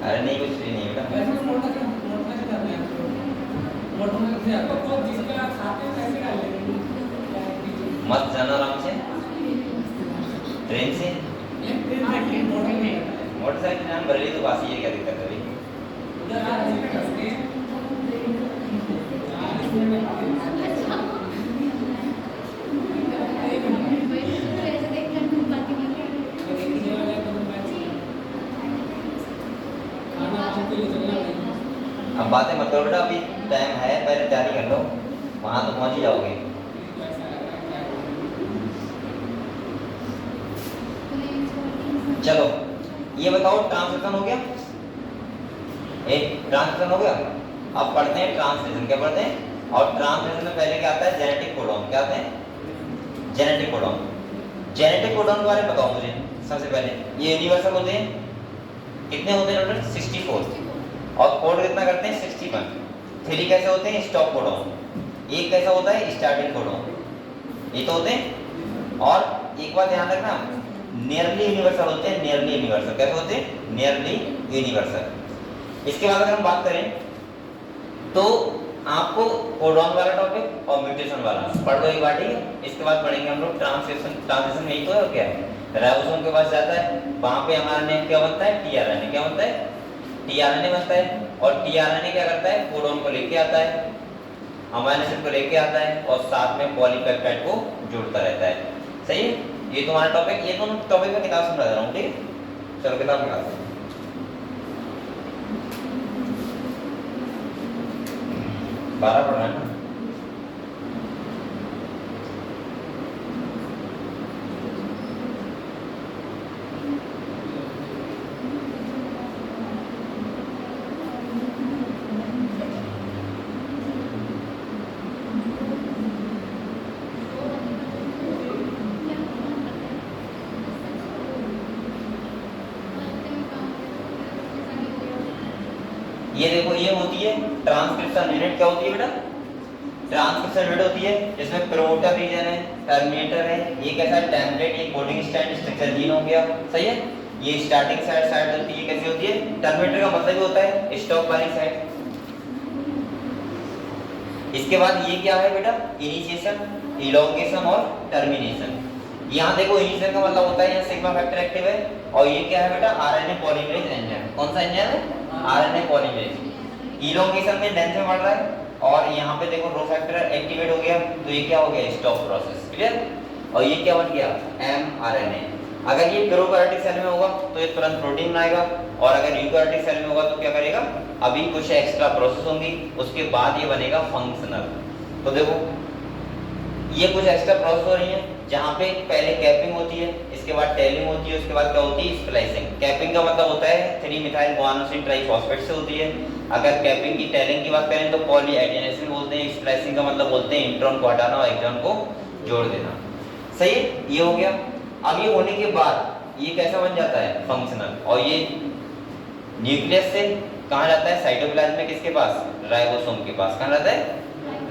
अरे नहीं, कुछ भी नहीं बेटा। वैसे मोटा का मोटा से करते हैं मोटा में से आपको जिसका खाते हैं पैसे डाल लेंगे मत जाना आराम से, ट्रेन से। ट्रेन मोटा नहीं है मोटरसाइकिल जान बरेली तो बासी है, क्या दिक्कत है भाई? उधर आने में करते हैं 40 मिनट में आते हैं अच्छा तो ऐसे देख कर तुम बातें नहीं कर तो एक ही जगह जाके तो बैठ खाना आपके लिए चलना पड़ेगा अब बातें मत करो बेटा, अभी टाइम है, पहले तैयारी कर लो, वहां तो पहुंच ही जाओगे। चलो ये बताओ, ट्रांसलेशन हो गया? एक ट्रांसलेशन हो गया। अब पढ़ते हैं ट्रांसलेशन। क्या पढ़ते हैं? और ट्रांसलेशन में पहले क्या आता है? Genetic codon. क्या आता है? Genetic codon. जेनेटिक कोडॉन के बारे में बताओ मुझे सबसे पहले। ये यूनिवर्सल होते हैं, कितने होते हैं टोटल? 64। और कोड कितना करते हैं? 61। 3 कैसे होते हैं? Stop codon. एक कैसा होता है? Starting codon. ये तो होते हैं। और एक बात ध्यान रखना, नियरली यूनिवर्सल होते हैं। नियरली यूनिवर्सल कैसे होते हैं? Nearly universal. इसके बाद अगर हम बात करें तो आपको कोडॉन वाला टॉपिक और म्यूटेशन वाला पढ़ लो एक बार, ठीक है? इसके बाद पढ़ेंगे हम लोग ट्रांसलेशन। ट्रांसलेशन यही तो है, क्या है? राइबोसोम के पास जाता है, वहां पे हमारा नेम क्या बनता है? टीआरएनए। क्या बनता है? टीआरएनए बनता है। और टीआरएनए क्या करता है? कोडॉन को लेके आता है, अमीनो एसिड को लेके आता है और साथ में पॉलीपेप्टाइड को जोड़ता रहता है। सही है? ये तुम्हारा टॉपिक, ये दोनों टॉपिक में किताब समझा रहा हूँ, ठीक है? चलो किताब निकालते हैं। 12 पढ़ना है ना? ये देखो, ये होती है ट्रांसक्रिप्शन यूनिट। क्या होती है बेटा? ट्रांसक्रिप्शन यूनिट होती है, जिसमें प्रोमोटर रीजन है, टर्मिनेटर है, ये कैसा है? टेम्पलेट, ये कोडिंग स्टैंड स्ट्रक्चर जीन हो गया। सही है? ये स्टार्टिंग साइड होती है, कैसी होती है? टर्मिनेटर का मतलब ही होता है स्टॉप वाली साइड। इसके बाद ये क्या है बेटा? इनिशिएशन, इलोंगेशन और टर्मिनेशन। यहाँ देखो, इनिशिएशन का मतलब होता है यहाँ सिग्मा फैक्टर एक्टिव है, और ये क्या है बेटा? RNA polymerase enzyme. कौन सा एंजाइम है? RNA polymerase. इलोंगेशन में लेंथ में बढ़ रहा है, और यहाँ पे देखो रो फैक्टर एक्टिवेट हो गया, तो ये क्या हो गया? Stop process. क्लियर? और ये क्या बन गया? एमआरएनए। अगर ये प्रोकैरियोटिक सेल में होगा तो ये तुरंत प्रोटीन बनाएगा, और अगर यूकैरियोटिक सेल में होगा तो क्या करेगा? अभी कुछ एक्स्ट्रा प्रोसेस होंगी, उसके बाद ये बनेगा फंक्शनल। तो देखो, ये कुछ एक्स्ट्रा प्रोसेस हो रही है, जहाँ पे पहले कैपिंग होती है, इसके बाद टेलिंग होती है, उसके बाद क्या होती है? स्प्लाइसिंग। कैपिंग का मतलब होता है 3 मिथाइल गुआनोसिन ट्राइफॉस्फेट से होती है। अगर कैपिंग की टेलिंग की बात करें तो पॉलीएडेनोसिन बोलते हैं। स्प्लाइसिंग का मतलब बोलते हैं इंट्रॉन को हटाना और एक्सॉन को जोड़ देना। सही है? ये हो गया। अब ये होने के बाद ये कैसा बन जाता है? फंक्शनल। और ये न्यूक्लियस से कहाँ जाता है? साइटोप्लाज्म में, किसके पास? राइबोसोम के पास। कहाँ जाता है?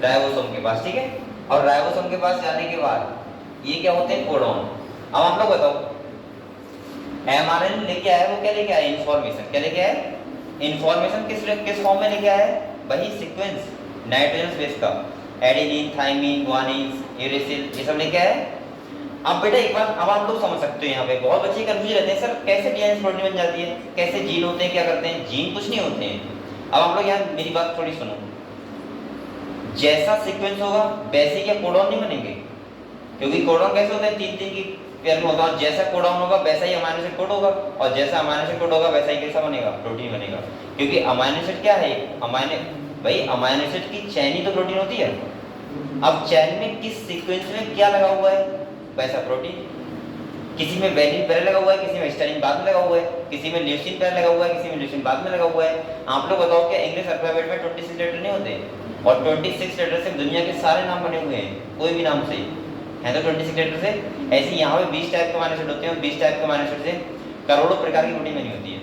राइबोसोम के पास, ठीक है? और राइबोसोम के पास जाने के बाद ये क्या होते हैं? कोडॉन। अब आप लोग बताओ, एमआरएनए लेके आया, वो क्या लेके आया? इंफॉर्मेशन। क्या लेके आया? इंफॉर्मेशन। किस फॉर्म में लेके आया है? वही सीक्वेंस नाइट्रोजन बेस का, एडेनिन, थाइमिन, गुआनिन, यूरेसिल, ये सब लेके आया है। अब बेटा एक बात अब आप लोग समझ सकते हो, यहाँ पे बहुत बच्चे कंफ्यूज रहते हैं, सर कैसे डीएनए प्रोटीन बन जाती है, कैसे जीन होते हैं, क्या करते हैं? जीन कुछ नहीं होते हैं। अब आप लोग यहाँ मेरी बात थोड़ी सुनो, जैसा सीक्वेंस होगा वैसे क्या कोडॉन नहीं बनेंगे? क्योंकि कोडॉन कैसे होता है? 3-3 की पेयर में होता है। जैसा कोडॉन होगा वैसा ही अमीनो एसिड कोड होगा, और जैसा अमीनो एसिड कोड होगा वैसा ही कैसा बनेगा? प्रोटीन बनेगा। क्योंकि अमीनो एसिड क्या है? अमीनो एसिड की चेन ही तो प्रोटीन होती है। अब चेन में किस सीक्वेंस में क्या लगा हुआ है वैसा प्रोटीन। किसी में वैलिन पहले लगा हुआ है, किसी में हिस्टाडीन बाद में लगा हुआ है, किसी में ल्यूसीन पहले लगा हुआ है, किसी में ल्यूसीन बाद में लगा हुआ है। आप लोग बताओ, क्या इंग्लिश अल्फाबेट में 26 लेटर नहीं होते? और 26 लेटर से दुनिया के सारे नाम बने हुए हैं, कोई भी नाम से है तो 26 लेटर से। ऐसे यहाँ पे 20 टाइप के अमीनो एसिड होते हैं, 20 टाइप के अमीनो एसिड से करोड़ों प्रकार की प्रोटीन बनी होती है।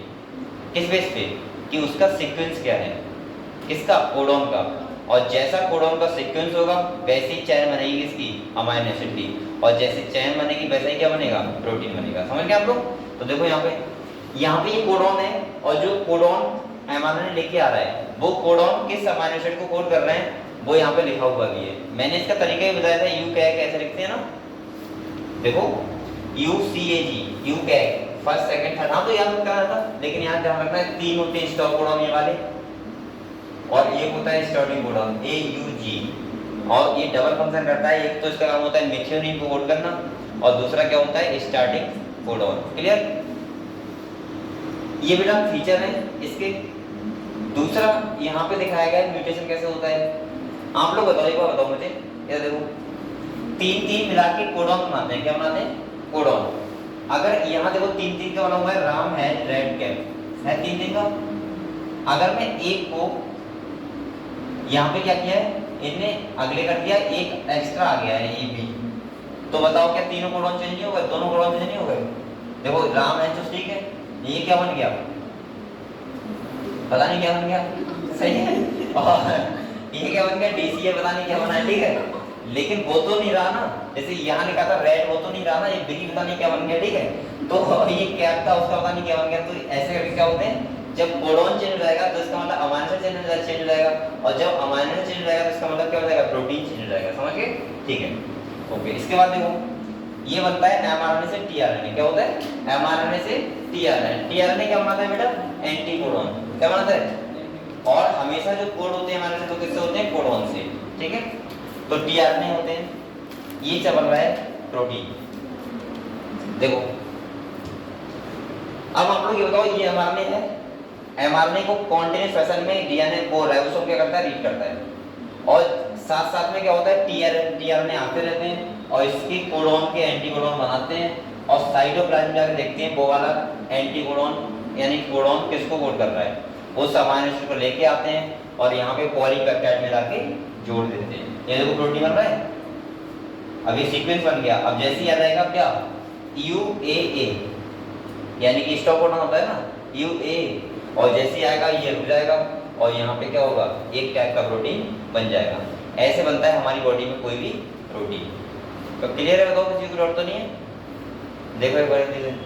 किस बेस पे? कि उसका सीक्वेंस क्या है, किसका? कोडॉन का। और जैसा कोडॉन का सीक्वेंस होगा वैसी चेन बनेगी किसकी? अमाइनो एसिड डी, और जैसे चेन बनेगी वैसे ही क्या बनेगा, प्रोटीन बनेगा। समझ गए आप लोग? तो देखो यहाँ पे ये कोडॉन है, और जो कोडॉन एमआरएनए लेके आ रहा है वो कोडॉन किस अमाइनो एसिड को कोड कर रहे हैं वो यहाँ पे लिखा हुआ भी है। मैंने इसका तरीका ही बताया था, यू कैग ऐसे लिखते हैं ना, देखो UCAG, you CAG first second third, हाँ तो याद करना था, लेकिन यहाँ ध्यान रखना है 3 होते हैं स्टॉप कोडॉन ये वाले, और ये होता है स्टार्टिंग कोडॉन AUG, और ये डबल फंक्शन करता है। एक तो इसका काम होता है मेथियोनिन को कोड करना, और दूसरा क्या होता है स्टार्टिंग कोडॉन। क्लियर? ये बेटा फीचर है इसके। दूसरा यहाँ पे दिखाया गया है म्यूटेशन कैसे होता है। आप लोग बताओ, एक बार बताओ मुझे, ये देखो 3 मिला के कोडॉन बनाते हैं। क्या बनाते हैं? कोडॉन। अगर यहाँ देखो 3 का बना हुआ है, राम है रेड कैप है 3 का। अगर मैं एक को यहाँ पे क्या किया है, इनने अगले कर दिया, एक एक्स्ट्रा आ गया है ये भी, तो बताओ क्या तीनों कोडॉन चेंज नहीं हो गए? दोनों कोडॉन चेंज नहीं हो गए? देखो राम है तो ठीक है, ये क्या बन गया, पता नहीं क्या बन गया, सही है, और ये क्या बन गया DCA, पता नहीं क्या बना है, ठीक है, लेकिन वो तो नहीं रहा ना, जैसे यहाँ लिखा था रेड, वो तो नहीं रहा ना, ये ग्रीन पता नहीं क्या बन गया, ठीक है, तो ये कैप था उसका पता नहीं क्या बन गया। तो ऐसे करके क्या होते हैं, जब कोडॉन चेंज हो जाएगा तो इसका मतलब अमाइनो एसिड चेंज हो जाएगा, और जब अमाइनो एसिड चेंज हो जाएगा तो इसका मतलब क्या हो जाएगा, प्रोटीन चेंज हो जाएगा। समझ गए? ठीक है, ओके। इसके बाद देखो ये बनता है mRNA से tRNA। क्या होता है? mRNA से tRNA। tRNA क्या बनाता है बेटा? एंटीकोडॉन। क्या बनाता है? और हमेशा जो कोड होते हैं हमारे से, तो किससे होते हैं? कोडॉन से। ठीक है, तो tRNA होते हैं। ये क्या बन रहा है? प्रोटीन। देखो अब आप लोग ये बताओ, ये mRNA है, mRNA को कॉन्टिन्यूस फैशन में डीएनए को राइबोसोम क्या करता है? रीड करता है, और साथ साथ में क्या होता है, tRNA आते रहते हैं और इसके कोडॉन के एंटीकोडॉन बनाते हैं, और साइटोप्लाज्म जाकर देखते हैं वो वाला एंटीकोडॉन यानी कोडॉन किसको कोड कर रहा है, उस अमाइनो एसिड को लेके आते हैं और यहाँ पे पॉलीपेप्टाइड में लाके जोड़ देते हैं। ये देखो प्रोटीन बन रहा है, अब ये सीक्वेंस बन गया। अब जैसे ही आ जाएगा क्या, UAA, यानी कि स्टॉप कोडॉन होता है ना, UA, और जैसे ही आएगा ये रुक जाएगा, और यहाँ पे क्या होगा, एक टाइप का प्रोटीन बन जाएगा। ऐसे बनता है हमारी बॉडी में कोई भी प्रोटीन। तो क्लियर है? बताओ किसी को डाउट तो नहीं है? देखो एक बार धीरे,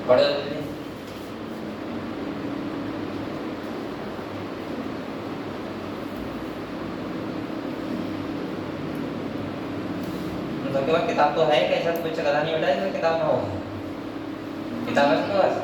पढ़ो जल्दी। सबके पास किताब तो है, कैसा कुछ गधा नहीं बेटा इसमें किताब ना हो, किताब है सबके पास?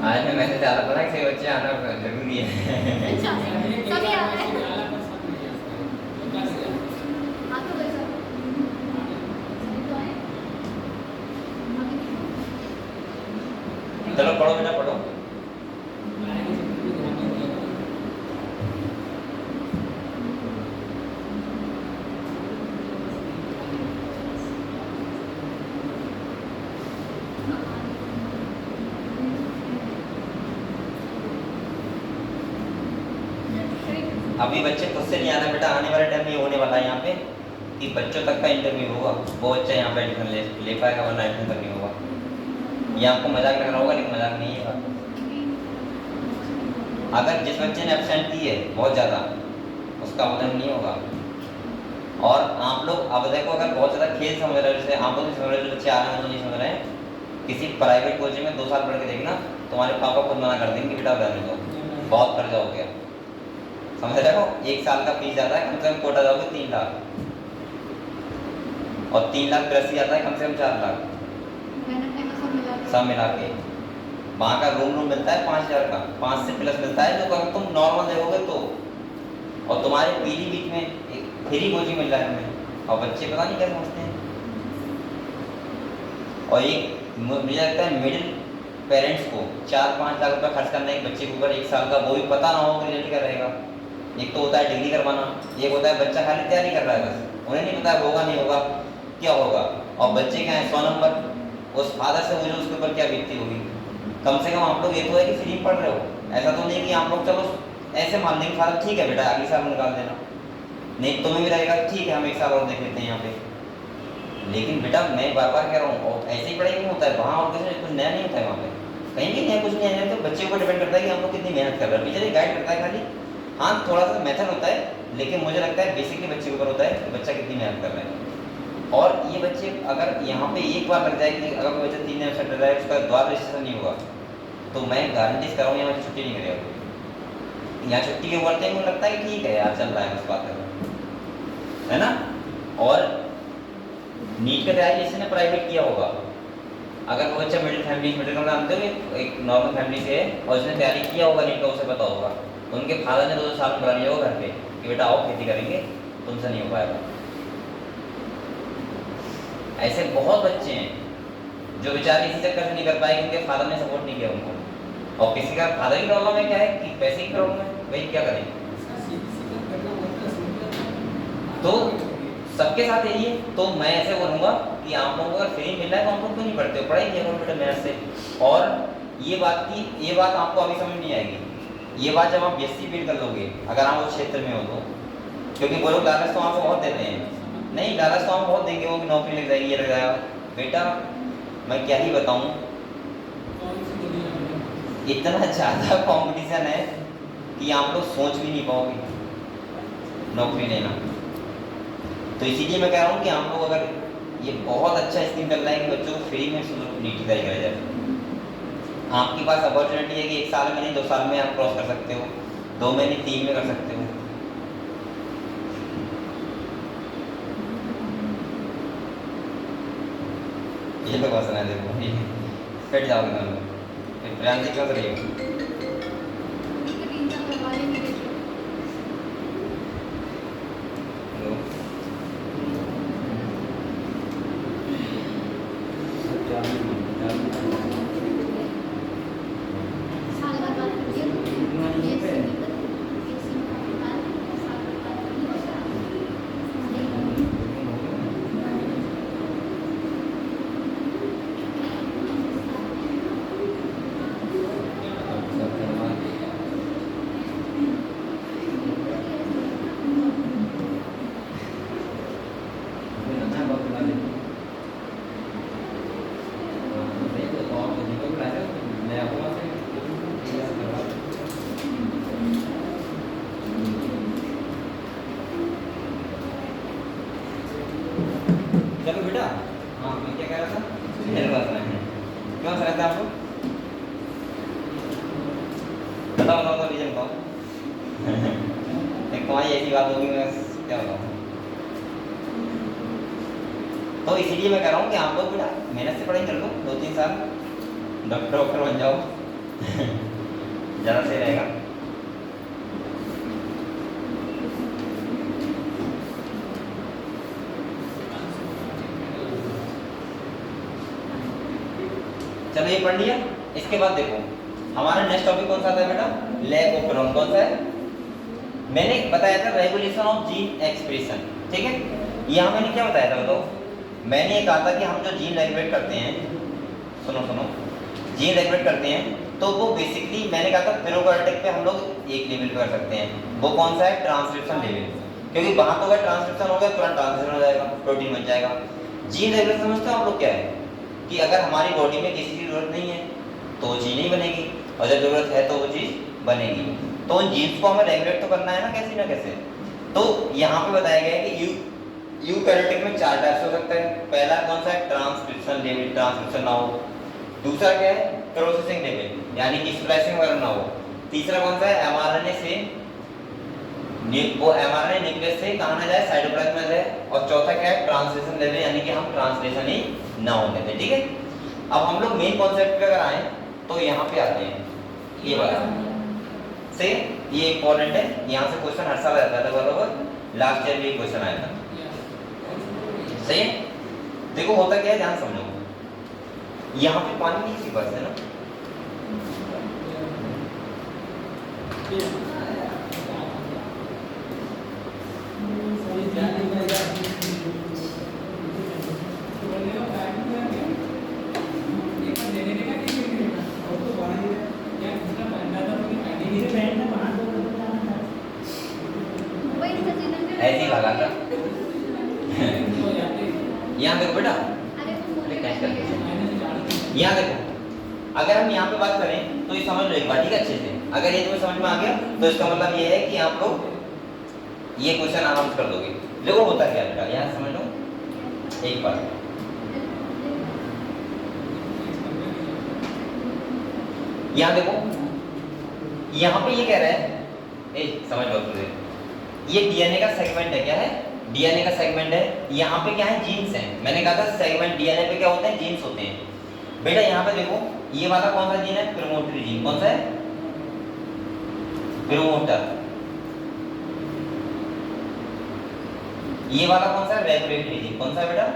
आज मैं मैसेज आ रहा था ना कि बच्चे आना जरूरी है। अच्छा सभी आ रहे हैं। वाला पर सब नहीं आता है। हाँ तो वैसा सभी तो आए। चलो पढ़ो बेटा पढ़ो। अभी बच्चे खुद से नहीं आना बेटा, आने वाले टाइम में ये होने वाला है यहाँ पे कि बच्चों तक का इंटरव्यू होगा, वो बच्चा यहाँ पे एडमिशन ले पाएगा, वरना एडमिशन तक नहीं होगा। ये आपको मजाक लग रहा होगा, लेकिन मजाक नहीं है। अगर जिस बच्चे ने एब्सेंट की है बहुत ज़्यादा, उसका आवेदन नहीं होगा। और आप लोग अब देखो, अगर बहुत ज़्यादा खेल समझ रहे हो, जैसे आप लोग नहीं समझ रहे, जो बच्चे आ रहे हैं तो नहीं समझ रहे हैं, किसी प्राइवेट कोचिंग में 2 साल पढ़ के देखना, तुम्हारे पापा खुद मना कर देंगे बेटा रहने दो, बहुत कर्जा हो गया। समझ रहे हो? 1 साल का फीस जाता है कम से कम, कोटा जाओगे 3 लाख, और 3 लाख प्लस ही आता है कम से कम 4 लाख सब मिला के। वहाँ का रूम मिलता है 5,000 का, 5 से प्लस मिलता है, जो तुम नॉर्मल देखोगे तो। और तुम्हारे पीलीभीत में एक फ्री कोचिंग मिल रहा है हमें, और बच्चे पता नहीं क्या समझते हैं। और एक मुझे लगता है पेरेंट्स को 4-5 लाख रुपया खर्च करना है एक बच्चे के ऊपर 1 साल का, वो भी पता ना हो कि रिजल्ट क्या रहेगा। एक तो होता है डिग्री करवाना, एक होता है बच्चा खाली तैयारी कर रहा है बस, उन्हें नहीं पता होगा नहीं होगा क्या होगा। और बच्चे क्या है 100 नंबर, उस फादर से मुझे उसके ऊपर क्या बीतती होगी। कम से कम आप लोग ये तो है कि फ्री पढ़ रहे हो, ऐसा तो नहीं कि आप लोग चलो ऐसे मान लेंगे फादर ठीक है बेटा अगले साल निकाल देना, नहीं तुम्हें भी रहेगा ठीक है हम 1 साल और देख लेते हैं यहाँ पे। लेकिन बेटा मैं बार बार कह रहा हूँ और ऐसे ही पढ़ाई नहीं होता है वहाँ, और कुछ नया नहीं होता है वहाँ पे, कहीं भी नया कुछ नहीं है। तो बच्चे को डिपेंड करता है कि हम लोग कितनी मेहनत कर रहे हैं, टीचर गाइड करता है खाली, हाँ थोड़ा सा मेथड होता है, लेकिन मुझे लगता है बेसिकली बच्चे के ऊपर होता है कि बच्चा कितनी मेहनत कर रहा है। और ये बच्चे अगर यहाँ पे एक बार लग जाए कि अगर कोई बच्चा 3 दिन से डर रहा है उसका दोबारा रजिस्ट्रेशन नहीं हुआ, तो मैं गारंटी से कर रहा हूँ यहाँ छुट्टी नहीं करेगा। यहाँ छुट्टी के बोलते हैं मुझे लगता है कि ठीक है यार चल रहा है बस बात कर, है ना। और नीट का तैयारी जिसने प्राइवेट किया होगा, अगर वो बच्चा मिडिल फैमिली, मिडिल क्लास जानते हो एक नॉर्मल फैमिली से है और उसने तैयारी किया होगा नीट का, उसे पता होगा, उनके फादर ने 2 साल में करा लिया होगा घर पे कि बेटा आओ खेती करेंगे, तुमसे नहीं हो पाएगा। ऐसे बहुत बच्चे हैं जो बेचारे इसी चक्कर से नहीं कर पाए क्योंकि फादर ने सपोर्ट नहीं किया उनको। और किसी का फादर की प्रॉब्लम है क्या है कि पैसे की प्रॉब्लम है, भाई क्या करें। तो सबके साथ यही है, तो मैं ऐसे बोलूँगा कि आप लोगों को अगर फ्री मिल रहा है तो आप लोग क्यों नहीं पढ़ते हो, पढ़ाई किया करो बेटा मेहनत से। और ये बात आपको अभी समझ नहीं आएगी, ये बात जब आप BSc फील कर लोगे अगर आप उस क्षेत्र में हो तो, क्योंकि वो लोग लालच तो आपको बहुत देते हैं, नहीं लालच तो हम बहुत देंगे वो कि नौकरी लग जाएगी ये लग जाएगा। बेटा मैं क्या ही बताऊँ, इतना ज़्यादा कंपटीशन है कि आप लोग सोच भी नहीं पाओगे नौकरी लेना। तो इसीलिए मैं कह रहा हूँ कि आप लोग अगर ये बहुत अच्छा स्कीम चल रहा है कि बच्चों को फ्री में नीट की तैयारी कराई जाए, आपके पास अपॉर्चुनिटी है कि 1 साल में नहीं 2 साल में आप क्रॉस कर सकते हो, 2 में नहीं 3 में कर सकते हो। ये तो क्वेश्चन है देखो, कट जाओगे तुम लोग, फिर प्रियांशी क्यों रही हो। चलो बेटा, हाँ मैं क्या कह रहा था, मेरे पास में है क्यों ऐसा रहता है आपको, बताओ बताओ तो रीजन बताओ। एक तुम्हारी ऐसी बात होगी मैं क्या बताऊँ। तो इसीलिए मैं कह रहा हूँ कि आप लोग बेटा मेहनत से पढ़ाई कर लो 2-3 साल, डॉक्टर बन जाओ ज़्यादा सही रहेगा। चलो ये पढ़ लिया, इसके बाद देखो हमारा नेक्स्ट टॉपिक कौन सा था बेटा, लैक ऑफ ड्रोन कौन सा है, मैंने बताया था रेगुलेशन ऑफ जीन एक्सप्रेशन, ठीक है। यहाँ मैंने क्या बताया था बताओ, मैंने ये कहा था कि हम जो जीन रेगुलेट करते हैं, सुनो जीन रेगुलेट करते हैं तो वो बेसिकली मैंने कहा था प्रोकार्योटिक पे हम लोग एक लेवल पे कर सकते हैं, वो कौन सा है ट्रांसक्रिप्शन लेवल, क्योंकि वहाँ तो अगर ट्रांसक्रिप्शन हो गया तुरंत ट्रांसलेशन हो जाएगा, प्रोटीन बन जाएगा। जीन रेगुलेशन समझते हो आप लोग क्या है कि अगर हमारी बॉडी में किसी की जरूरत नहीं है तो वो चीज़ नहीं बनेगी, और जब जरूरत है तो वो चीज़ बनेगी। तो उन जीन्स को हमें रेगुलेट तो करना है ना कैसे ना कैसे। तो यहाँ पे बताया गया है कि यूकैरियोटिक में 4 टाइप्स हो सकता है। पहला कौन सा है, ट्रांसक्रिप्शन लेवल, ट्रांसक्रिप्शन ना हो। दूसरा क्या है, प्रोसेसिंग लेवल यानी कि स्प्लाइसिंग वगैरह ना हो। तीसरा कौन सा है, एमआरएनए से वो एमआरएनए न्यूक्लियस से कहाँ ना जाए, साइटोप्लाज्म में जाए। और चौथा क्या है, ट्रांसलेशन लेवल यानी कि हम ट्रांसलेशन ही ना होने दें, ठीक है। अब हम लोग मेन कॉन्सेप्ट पे अगर आए तो यहाँ पे आते हैं, ये वाला से ये इंपॉर्टेंट है, यहाँ से क्वेश्चन हर साल आता था बराबर, लास्ट ईयर भी क्वेश्चन आया था, सही है। देखो होता क्या है, ध्यान समझो, यहाँ पे पानी नहीं थी बस है ना, वही सचिन अंकल ऐसे ही भागा था। यहाँ देखो बेटा, अरे वो अरे मोटे कैसे बैठे हैं। यहाँ देखो, अगर हम यहाँ पे बात करें तो ये समझ लो एक बार, ठीक है, अच्छे से। अगर ये तुम्हें समझ में आ गया तो इसका मतलब ये है कि आप लोग ये क्वेश्चन आराम से कर दोगे। देखो होता क्या है बेटा, यहाँ समझ लो एक बार। यहाँ देखो, यहाँ पे ये कह रहा है, समझ लो तुझे, ये डीएनए का सेगमेंट है। क्या है? डीएनए का सेगमेंट है। यहाँ पे क्या है? जीन्स है। मैंने कहा था सेगमेंट डीएनए पे क्या होते हैं? जीन्स होते हैं। बेटा यहाँ पे देखो, ये वाला कौन सा जीन है? प्रोमोटरी जीन। कौन सा है? प्रोमोटर। ये वाला कौन सा है? Regulatory gene. कौन सा है बेटा?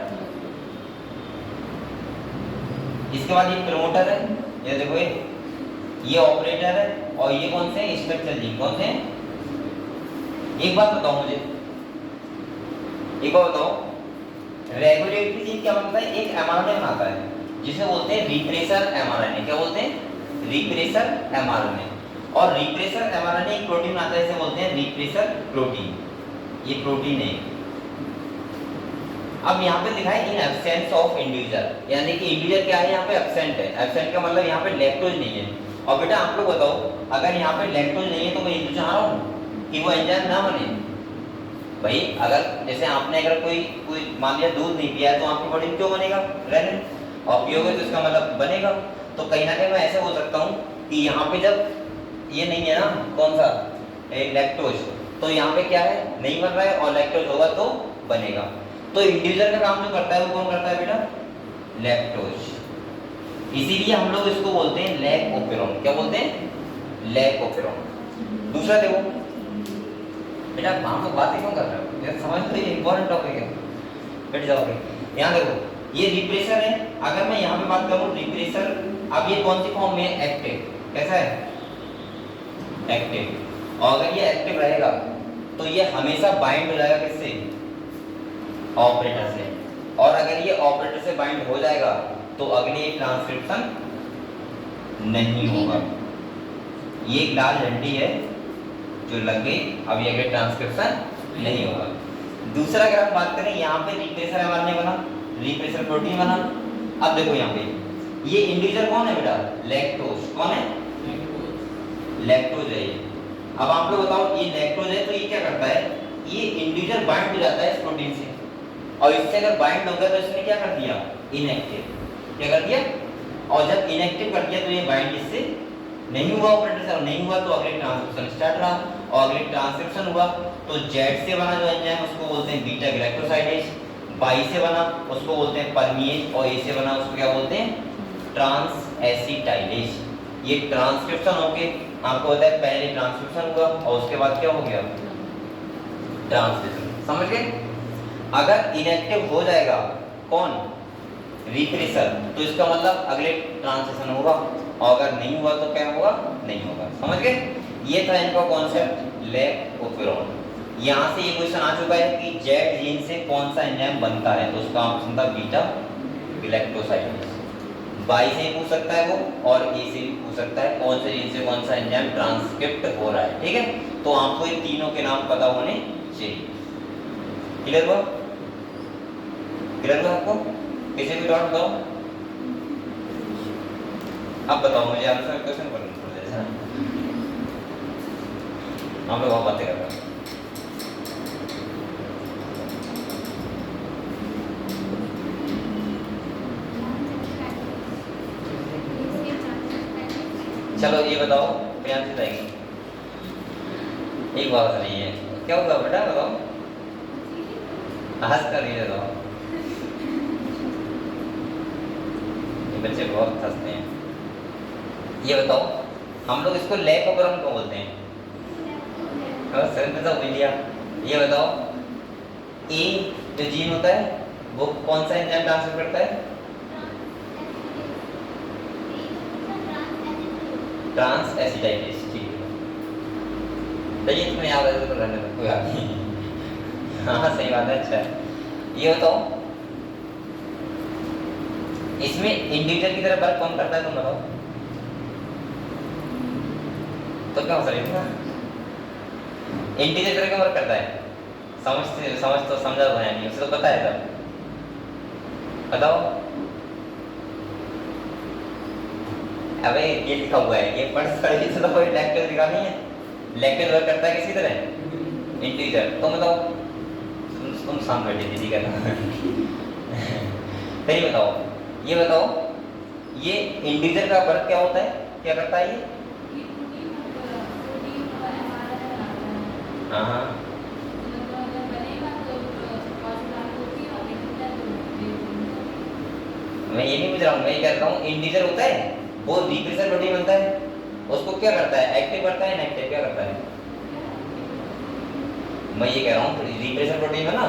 इसके बाद ये प्रोमोटर है, ये देखो, ये ऑपरेटर है, और ये कौन से? Structure gene. कौन से हैं? एक बात बताओ मुझे, एक बात बताओ, रेगुलेटरी जीन क्या बनता है? एक एमआरएनए बनाता है जिसे बोलते हैं रिप्रेसर एमआरएनए। क्या बोलते हैं? Repressor mRNA. और रिप्रेसर एमआरएनए एक प्रोटीन बनाता है, इसे बोलते हैं रिप्रेसर प्रोटीन। ये प्रोटीन है। अब यहाँ पे लिखा है इन एब्सेंस ऑफ इंडिविजुअल, यानी कि इंडिविजुअल क्या है? यहाँ पे एब्सेंट है। एब्सेंट का मतलब यहाँ पे लैक्टोज नहीं है। और बेटा आप लोग बताओ, अगर यहाँ पे लैक्टोज नहीं है तो मैं ये तो चाह रहा हूँ कि वो एंजाइम ना बने। भाई अगर जैसे आपने अगर कोई मान लिया दूध नहीं पिया है तो आपकी बॉडी में क्यों बनेगा? रहने। और पियोगे तो इसका मतलब बनेगा। तो कहीं ना कहीं मैं ऐसे बोल सकता हूँ कि यहाँ पे जब ये नहीं है ना, कौन सा? लैक्टोज, तो यहाँ पे क्या है? नहीं बन रहा है, और लैक्टोज होगा तो बनेगा। तो इंडिविजुअल का काम जो करता है वो कौन करता है बेटा? लैक्टोज। इसीलिए हम लोग इसको बोलते हैं लैकोपेरोन। क्या बोलते हैं? लैकोपेरोन। दूसरा देखो बेटा, हम लोग बातें क्यों कर रहे हो? ये समझ तो, ये इंपॉर्टेंट टॉपिक है, बैठ जाओगे। यहाँ देखो, ये रिप्रेसर है। अगर मैं यहाँ पे बात करूँ रिप्रेसर, अब ये कौन सी फॉर्म में है? एक्टिव। कैसा है? एक्टिव। और अगर ये एक्टिव रहेगा तो ये हमेशा बाइंड हो जाएगा किससे? ऑपरेटर से। और अगर ये ऑपरेटर से बाइंड हो जाएगा तो अगली ट्रांसक्रिप्शन नहीं होगा। ये एक लाल झंडी है जो लग गई, अब ये अगले ट्रांसक्रिप्शन नहीं होगा। दूसरा अगर हम बात करें, यहाँ पे रिप्रेसर एमआरएनए बना, रिप्रेसर प्रोटीन बना। अब देखो यहाँ पे ये इंडिविजुअल कौन है बेटा? लैक्टोज। कौन है? लैक्टोज है ये। अब आप लोग बताओ, ये लैक्टोज है तो ये क्या करता है? ये इंडिविजुअल बाइंड हो जाता है इस प्रोटीन से, और इससे अगर बाइंड हो गया तो इसने क्या कर दिया? इनएक्टिव। क्या कर दिया? और जब इनएक्टिव कर दिया तो ये बाइंड इससे नहीं हुआ, ऑपरेटर से नहीं हुआ, तो अगले ट्रांसक्रिप्शन स्टार्ट रहा, और अगले ट्रांसक्रिप्शन हुआ तो जेड से बना जो एंजाइम उसको बोलते हैं बीटा ग्लाइकोसाइडेज, बाई से बना उसको बोलते हैं परमिएज, और ए से बना उसको क्या बोलते हैं? Trans acetylase. ये ट्रांसक्रिप्शन होके आपको पता है पहले ट्रांसक्रिप्शन हुआ और उसके बाद क्या हो गया? ट्रांसलेशन। समझ गए? अगर इनएक्टिव हो जाएगा कौन? रिप्रेसर, तो इसका मतलब अगले ट्रांसलेशन होगा, और अगर नहीं हुआ तो क्या होगा? नहीं होगा। समझ गए? ये था इनका कॉन्सेप्ट लैकोपेरोन। यहाँ से ये क्वेश्चन आ चुका है कि जेड जीन से कौन सा एंजाइम बनता है, तो उसका ऑप्शन था बीटा ग्लाइकोसाइडेज। बाई से पूछ सकता है वो, और ए से भी पूछ सकता है कौन से जीन से कौन सा एंजाइम ट्रांसक्रिप्ट हो रहा है। ठीक है, तो आपको ये तीनों के नाम पता होने चाहिए। क्लियर हुआ? क्लियर हुआ आपको? किसी भी डाउट बताओ। अब बताओ मुझे आंसर क्वेश्चन पर हम लोग बातें कर रहे हैं। चलो ये बताओ, प्रियांशु जाएगी, एक बात नहीं है, क्या होगा बेटा? बताओ, हंस कर ये बताओ। ये बच्चे बहुत हंसते हैं। ये बताओ, हम लोग इसको लैकोपेरोन को बोलते हैं। ये बताओ, ए जो जीन होता है वो कौन सा एंजाइम ट्रांसफर करता है? Trans acetylase. ठीक है, चलिए तुम्हें याद है तो रहने दो, कोई बात नहीं। हाँ सही बात है। अच्छा ये बताओ, इसमें इंटीजर की तरह वर्क कौन करता है, तुम बताओ। तो क्या हो सकता है, इंटीजर की तरह क्या वर्क करता है, समझा तो है नहीं, उसे तो पता है तब, बताओ। अबे ये लिखा हुआ है, ये पढ़ तो कोई लेक्चर दिखा नहीं है। लेक्चर वर्क करता है किसी तरह, इंटीजर। तो बताओ, तुम शाम बैठे थे, ठीक है ना। फिर बताओ, ये बताओ, ये इंटीजर का वर्क क्या होता है, क्या करता है ये? हाँ हाँ मैं ये नहीं पूछ रहा हूँ, मैं ये कह रहा हूँ इंटीजर होता है वो रिप्रेजेंट प्रोटीन बनता है, उसको क्या करता है, एक्टिव करता है, इनएक्टिव क्या करता है? मैं ये कह रहा हूँ रिप्रेजेंट प्रोटीन है ना,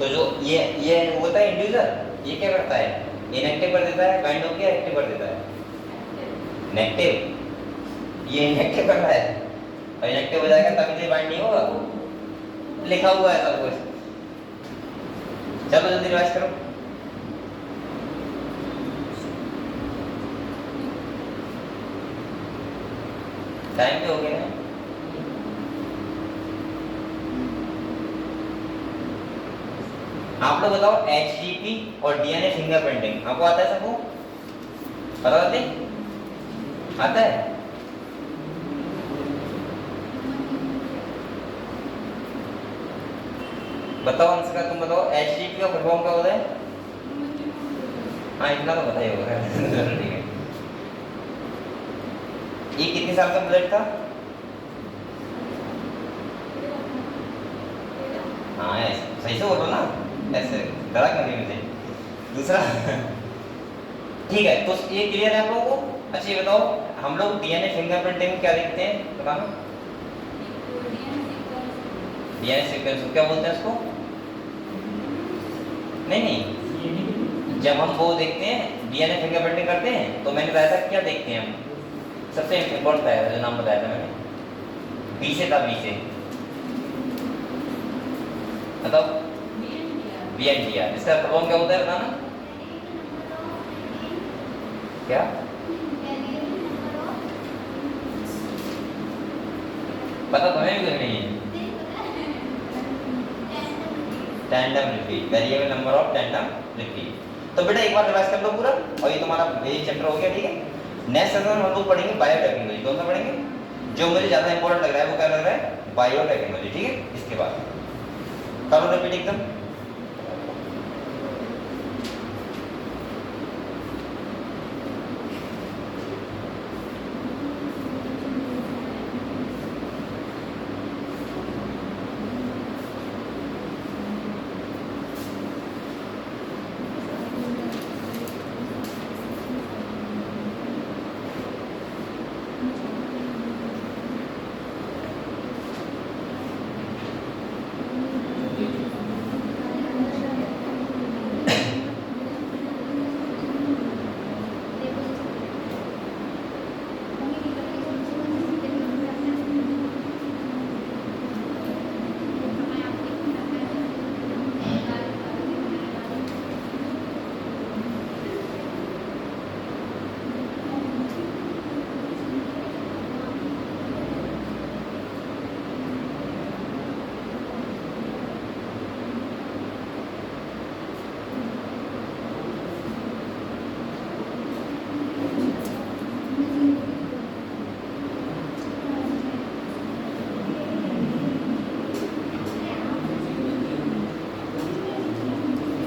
तो जो ये होता है इंटीजर, ये क्या करता है, इनएक्टिव कर देता है, बाइंड होकर एक्टिव कर देता है, नेगेटिव। ये इनएक्टिव कर रहा है और इनएक्टिव हो जाएगा तभी तो बाइंड नहीं होगा, लिखा हुआ है सब कुछ। चलो जल्दी रिवाइज करो। टाइम पे हो गया है। आप लोग बताओ, HTP और DNA फिंगरप्रिंटिंग आपको आता है सबको? पता आता है? बताओ अंशिका, तुम बताओ HTP का फुल फॉर्म क्या होता है? हाँ इतना तो पता ही होगा। ठीक है, ये कितने साल का प्रोजेक्ट था? हाँ सही से बोलो ना, ऐसे डरा क्यों नहीं मुझे। दूसरा ठीक है, तो ये क्लियर है आप लोगों को? अच्छा ये बताओ, हम लोग DNA फिंगरप्रिंटिंग में क्या देखते हैं, बताना। DNA सीक्वेंस क्या बोलते हैं उसको? नहीं, जब हम वो देखते हैं DNA फिंगरप्रिंटिंग करते हैं, तो मैंने बताया था क्या देखते हैं हम, सबसे इम्पोर्टेंट है जो नाम बताया था मैंने, बी से था, बी से बताओ। BNTR, इसका फॉर्म क्या होता है बताना। क्या? पता तुम्हें भी नहीं है। Tandem repeat, variable number of tandem repeat. तो बेटा एक बार रिवाइज कर लो पूरा, और ये तुम्हारा ये चैप्टर हो गया, ठीक है। नेक्स्ट सेशन हम लोग पढ़ेंगे बायोटेक्नोलॉजी। कौन सा पढ़ेंगे? जो मुझे ज्यादा इंपॉर्टेंट लग रहा है वो क्या लग रहा है, बायोटेक्नोलॉजी, ठीक है। इसके बाद करो रिपीट एकदम।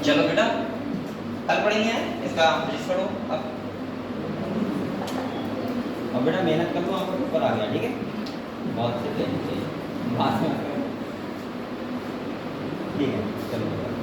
चलो बेटा कल पढ़ेंगे इसका फिजिक्स पढ़ो अब बेटा मेहनत कर लो, आपको ऊपर आ गया, ठीक है। बहुत से ठीक है, चलो।